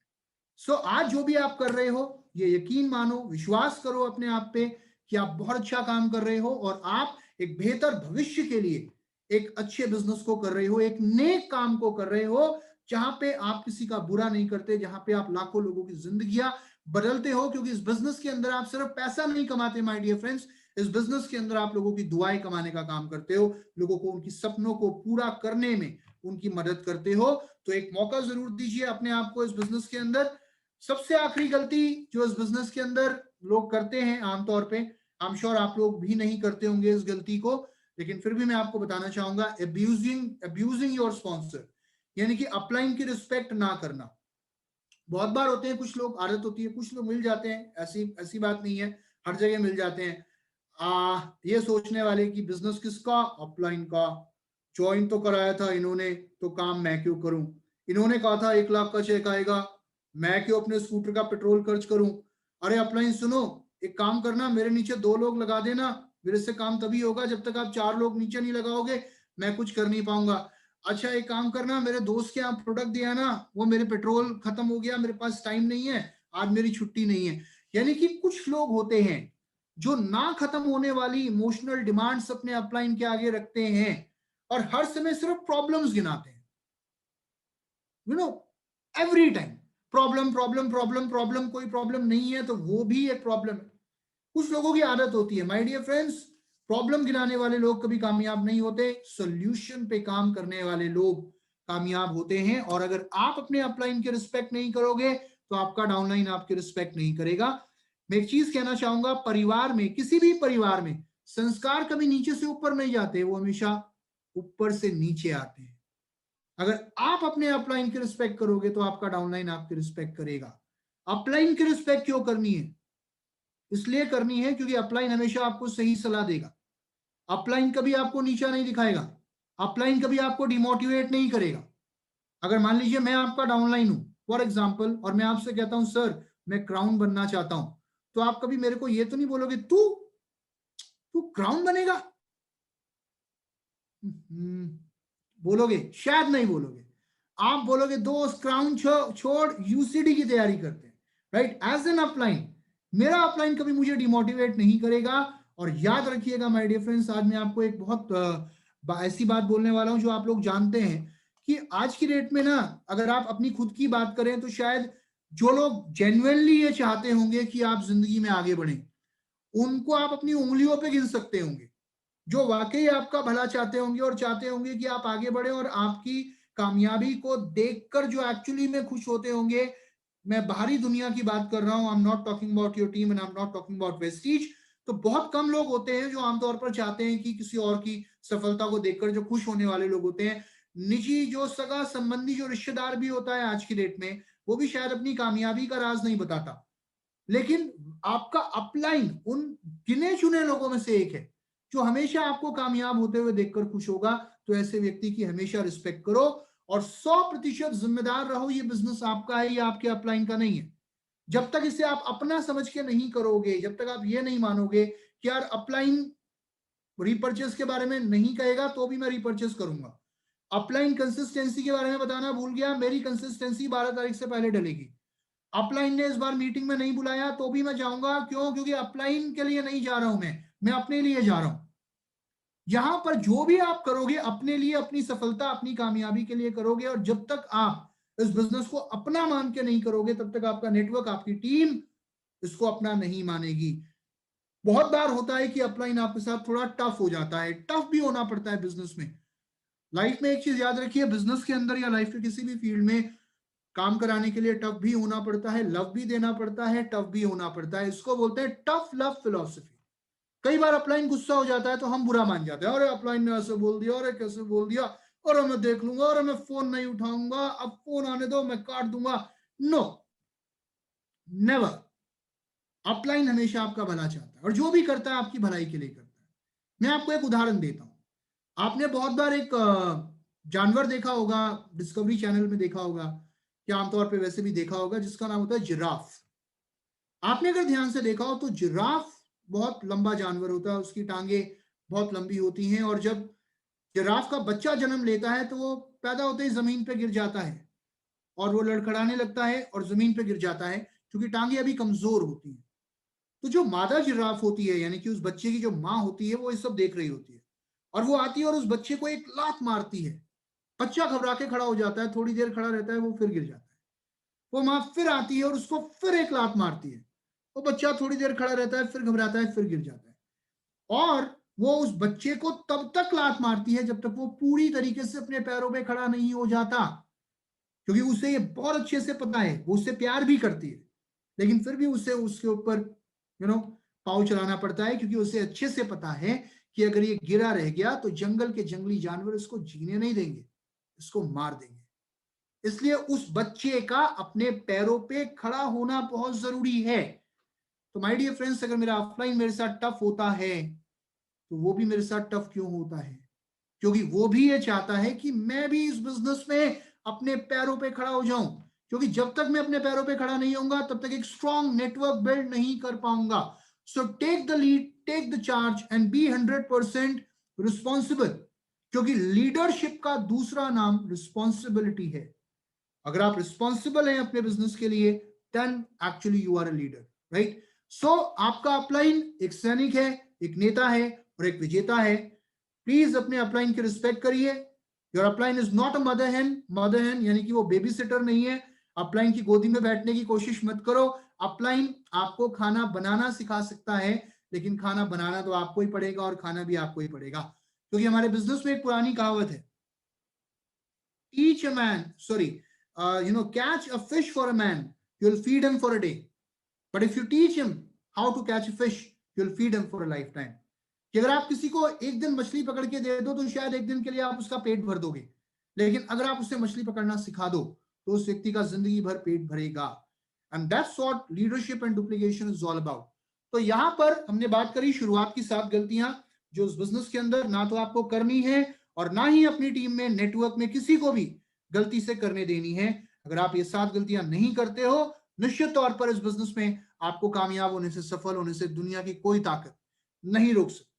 सो आज जो भी आप कर रहे हो, ये यकीन मानो, विश्वास करो अपने आप पे कि आप बहुत अच्छा काम कर रहे हो और आप एक बेहतर भविष्य के लिए एक अच्छे बिजनेस को कर रहे हो, एक नेक काम को कर रहे हो, जहां पे आप किसी का बुरा नहीं करते, जहां पे आप लाखों लोगों की जिंदगियां बदलते हो। क्योंकि इस बिजनेस के अंदर आप सिर्फ पैसा नहीं कमाते माय डियर फ्रेंड्स, इस बिजनेस के अंदर आप लोगों की दुआएं कमाने का काम करते हो, लोगों को उनकी सपनों को पूरा करने में उनकी मदद करते हो। तो एक मौका जरूर दीजिए अपने आप को इस बिजनेस के अंदर। सबसे आखिरी गलती जो इस बिजनेस के अंदर लोग करते हैं आमतौर पे, आई एम श्योर आप लोग भी नहीं करते होंगे इस गलती को, लेकिन फिर भी मैं आपको बताना चाहूंगा, अब्यूजिंग योर स्पॉन्सर, यानी कि अपलाइन की रिस्पेक्ट ना करना। बहुत बार होते हैं कुछ लोग, आदत होती है, कुछ लोग मिल जाते हैं, ऐसी ऐसी बात नहीं है, हर जगह मिल जाते हैं। ये सोचने वाले कि बिजनेस किसका, अपलाइन का, ज्वाइन तो कराया था इन्होंने तो काम मैं क्यों करूं, इन्होंने कहा था 1 लाख का चेक आएगा, मैं क्यों अपने स्कूटर का पेट्रोल खर्च करूं। अरे अपलाइन सुनो, एक काम करना, मेरे नीचे 2 लोग लगा देना, मेरे से काम तभी होगा, जब तक आप 4 लोग नीचे नहीं लगाओगे मैं कुछ कर नहीं पाऊंगा। अच्छा एक काम करना, मेरे दोस्त के यहाँ प्रोडक्ट दिया ना, वो मेरे पेट्रोल खत्म हो गया, मेरे पास टाइम नहीं है, आज मेरी छुट्टी नहीं है। यानी कि कुछ लोग होते हैं जो ना खत्म होने वाली इमोशनल डिमांड्स अपने अपलाइन के आगे रखते हैं और हर समय सिर्फ प्रॉब्लम्स गिनाते हैं। You know, every time problem problem problem problem, कोई प्रॉब्लम नहीं है तो वो भी एक प्रॉब्लम है। कुछ लोगों की आदत होती है माय डियर फ्रेंड्स, प्रॉब्लम गिनाने वाले लोग कभी कामयाब नहीं होते, सॉल्यूशन पे काम करने वाले लोग कामयाब होते हैं। और अगर आप अपने अपलाइन की रिस्पेक्ट नहीं करोगे तो आपका डाउनलाइन आपकी रिस्पेक्ट नहीं करेगा। मैं एक चीज कहना चाहूंगा, परिवार में, किसी भी परिवार में संस्कार कभी नीचे से ऊपर नहीं जाते, वो हमेशा ऊपर से नीचे आते हैं। अगर आप अपने अपलाइन की रिस्पेक्ट करोगे तो आपका डाउनलाइन आपकी रिस्पेक्ट करेगा। अपलाइन की रिस्पेक्ट क्यों करनी है? इसलिए करनी है क्योंकि अपलाइन हमेशा आपको सही सलाह देगा। अपलाइन कभी आपको नीचा नहीं दिखाएगा। अपलाइन कभी आपको डिमोटिवेट नहीं करेगा। अगर मान लीजिए मैं आपका डाउनलाइन हूं फॉर एग्जाम्पल, और मैं आपसे कहता हूं सर मैं क्राउन बनना चाहता हूं, तो आप कभी मेरे को ये तो नहीं बोलोगे तू तू क्राउन बनेगा। बोलोगे? शायद नहीं बोलोगे। आप बोलोगे दोस्त क्राउन छोड़ यूसीडी की तैयारी करते हैं, राइट? एज एन अपलाइन, मेरा अपलाइन कभी मुझे डिमोटिवेट नहीं करेगा। और याद रखिएगा माय डियर फ्रेंड्स, आज मैं आपको एक बहुत ऐसी बात बोलने वाला हूं जो आप लोग जानते हैं कि आज की डेट में ना, अगर आप अपनी खुद की बात करें तो शायद जो लोग जेन्युइनली ये चाहते होंगे कि आप जिंदगी में आगे बढ़ें, उनको आप अपनी उंगलियों पे गिन सकते होंगे। जो वाकई आपका भला चाहते होंगे और चाहते होंगे कि आप आगे बढ़े और आपकी कामयाबी को देखकर जो एक्चुअली में खुश होते होंगे, मैं बाहरी दुनिया की बात कर रहा हूं, I am not talking about your team and I am not talking about Vestige. तो बहुत कम लोग होते हैं जो आमतौर पर चाहते हैं कि किसी और की सफलता को देखकर जो खुश होने वाले लोग होते हैं। निजी जो सगा संबंधी जो रिश्तेदार भी होता है आज की डेट में, वो भी शायद अपनी कामयाबी का राज नहीं बताता, लेकिन आपका अपलाइन उन गिने चुने लोगों में से एक है जो हमेशा आपको कामयाब होते हुए देखकर खुश होगा। तो ऐसे व्यक्ति की हमेशा रिस्पेक्ट करो और 100% जिम्मेदार रहो, ये बिजनेस आपका है, ये आपके अपलाइन का नहीं है। जब तक इसे आप अपना समझ के नहीं करोगे, जब तक आप ये नहीं मानोगे कि यार अपलाइन रिपर्चेस के बारे में नहीं कहेगा तो भी मैं रिपर्चेस करूंगा, अपलाइन कंसिस्टेंसी के बारे में बताना भूल गया, मेरी कंसिस्टेंसी 12 तारीख से पहले डलेगी, अपलाइन ने इस बार मीटिंग में नहीं बुलाया तो भी मैं जाऊंगा, क्यों? क्योंकि अपलाइन के लिए नहीं जा रहा हूं, मैं अपने लिए जा रहा हूं। यहां पर जो भी आप करोगे अपने लिए, अपनी सफलता अपनी कामयाबी के लिए करोगे। और जब तक आप इस बिजनेस को अपना मान के नहीं करोगे, तब तक आपका नेटवर्क, आपकी टीम इसको अपना नहीं मानेगी। बहुत बार होता है कि अपलाइन आपके साथ थोड़ा टफ हो जाता है, टफ भी होना पड़ता है बिजनेस में। लाइफ में एक चीज याद रखिए, बिजनेस के अंदर या लाइफ के किसी भी फील्ड में काम कराने के लिए टफ भी होना पड़ता है, लव भी देना पड़ता है, टफ भी होना पड़ता है। इसको बोलते हैं टफ लव फिलोसफी। कई बार अपलाइन गुस्सा हो जाता है तो हम बुरा मान जाते हैं, अरे अपलाइन ने ऐसे बोल दिया, अरे कैसे बोल दिया, और मैं देख लूंगा, और मैं फोन नहीं उठाऊंगा, अब फोन आने दो, मैं काट दूंगा। No, never. अपलाइन हमेशा आपका भला चाहता है और जो भी करता है आपकी भलाई के लिए करता है। मैं आपको एक उदाहरण देता हूं। आपने बहुत बार एक जानवर देखा होगा, डिस्कवरी चैनल में देखा होगा, या आमतौर पे वैसे भी देखा होगा, जिसका नाम होता है जिराफ। आपने अगर ध्यान से देखा हो तो जिराफ बहुत लंबा जानवर होता है, उसकी टांगे बहुत लंबी होती हैं, और जब जिराफ का बच्चा जन्म लेता है तो वो पैदा होते ही जमीन पे गिर जाता है और वो लड़खड़ाने लगता है और जमीन पे गिर जाता है, क्योंकि टांगे अभी कमजोर होती हैं। तो जो मादा जिराफ होती है, यानी कि उस बच्चे की जो माँ होती है, वो ये सब देख रही होती है, और वो आती है और उस बच्चे को एक लात मारती है। बच्चा घबरा के खड़ा हो जाता है, थोड़ी देर खड़ा रहता है, वो फिर गिर जाता है। वो माँ फिर आती है और उसको फिर एक लात मारती है। वो बच्चा थोड़ी देर खड़ा रहता है, फिर घबराता है, फिर गिर जाता है। और वो उस बच्चे को तब तक लात मारती है जब तक वो पूरी तरीके से अपने पैरों पे खड़ा नहीं हो जाता, क्योंकि उसे ये बहुत अच्छे से पता है, वो उससे प्यार भी करती है, लेकिन फिर भी उसे उसके ऊपर पाँव चलाना पड़ता है, क्योंकि उसे अच्छे से पता है कि अगर ये गिरा रह गया तो जंगल के जंगली जानवर इसको जीने नहीं देंगे, इसको मार देंगे। इसलिए उस बच्चे का अपने पैरों पे खड़ा होना बहुत जरूरी है। तो माय डियर फ्रेंड्स, अगर मेरा ऑफलाइन मेरे साथ टफ होता है तो वो भी मेरे साथ टफ क्यों होता है? क्योंकि वो भी ये चाहता है कि मैं भी इस बिजनेस में अपने पैरों पे खड़ा हो जाऊं, क्योंकि जब तक मैं अपने पैरों पे खड़ा नहीं होऊंगा तब तक एक स्ट्रॉन्ग नेटवर्क बिल्ड नहीं कर पाऊंगा। So take the lead, take the charge and be 100% responsible, क्योंकि लीडरशिप का दूसरा नाम रिस्पॉन्सिबिलिटी है। अगर आप रिस्पॉन्सिबल हैं अपने बिजनेस के लिए, then actually you are a leader, right? So आपका अपलाइन एक सैनिक है, एक नेता है और एक विजेता है। प्लीज अपने अपलाइन की रिस्पेक्ट करिए। Your upline is not a mother hen. Mother hen यानी कि वो बेबी सिटर नहीं है। अपलाइन की गोदी में बैठने की कोशिश मत करो। अपलाइन आपको खाना बनाना सिखा सकता है, लेकिन खाना बनाना तो आपको ही पड़ेगा और खाना भी आपको ही पड़ेगा, क्योंकि हमारे बिजनेस में एक पुरानी कहावत है, teach a man, sorry, catch a fish for a man, you'll feed him for a day. But if you teach him how to catch a fish, you'll feed him for a lifetime. कि अगर आप किसी को एक दिन मछली पकड़ के दे दो तो शायद एक दिन के लिए आप उसका पेट भर दोगे, लेकिन अगर आप उसे मछली पकड़ना सिखा दो तो उस व्यक्ति का जिंदगी भर पेट भरेगा। And that's what leadership and duplication is all about. तो यहां पर हमने बात करी शुरुआत की 7 गलतियां जो उस बिजनेस के अंदर ना तो आपको करनी है और ना ही अपनी टीम में, नेटवर्क में किसी को भी गलती से करने देनी है। अगर आप ये 7 गलतियां नहीं करते हो, निश्चित तौर पर इस बिजनेस में आपको कामयाब होने से, सफल होने से दुनिया की कोई ताकत नहीं रोक सकती।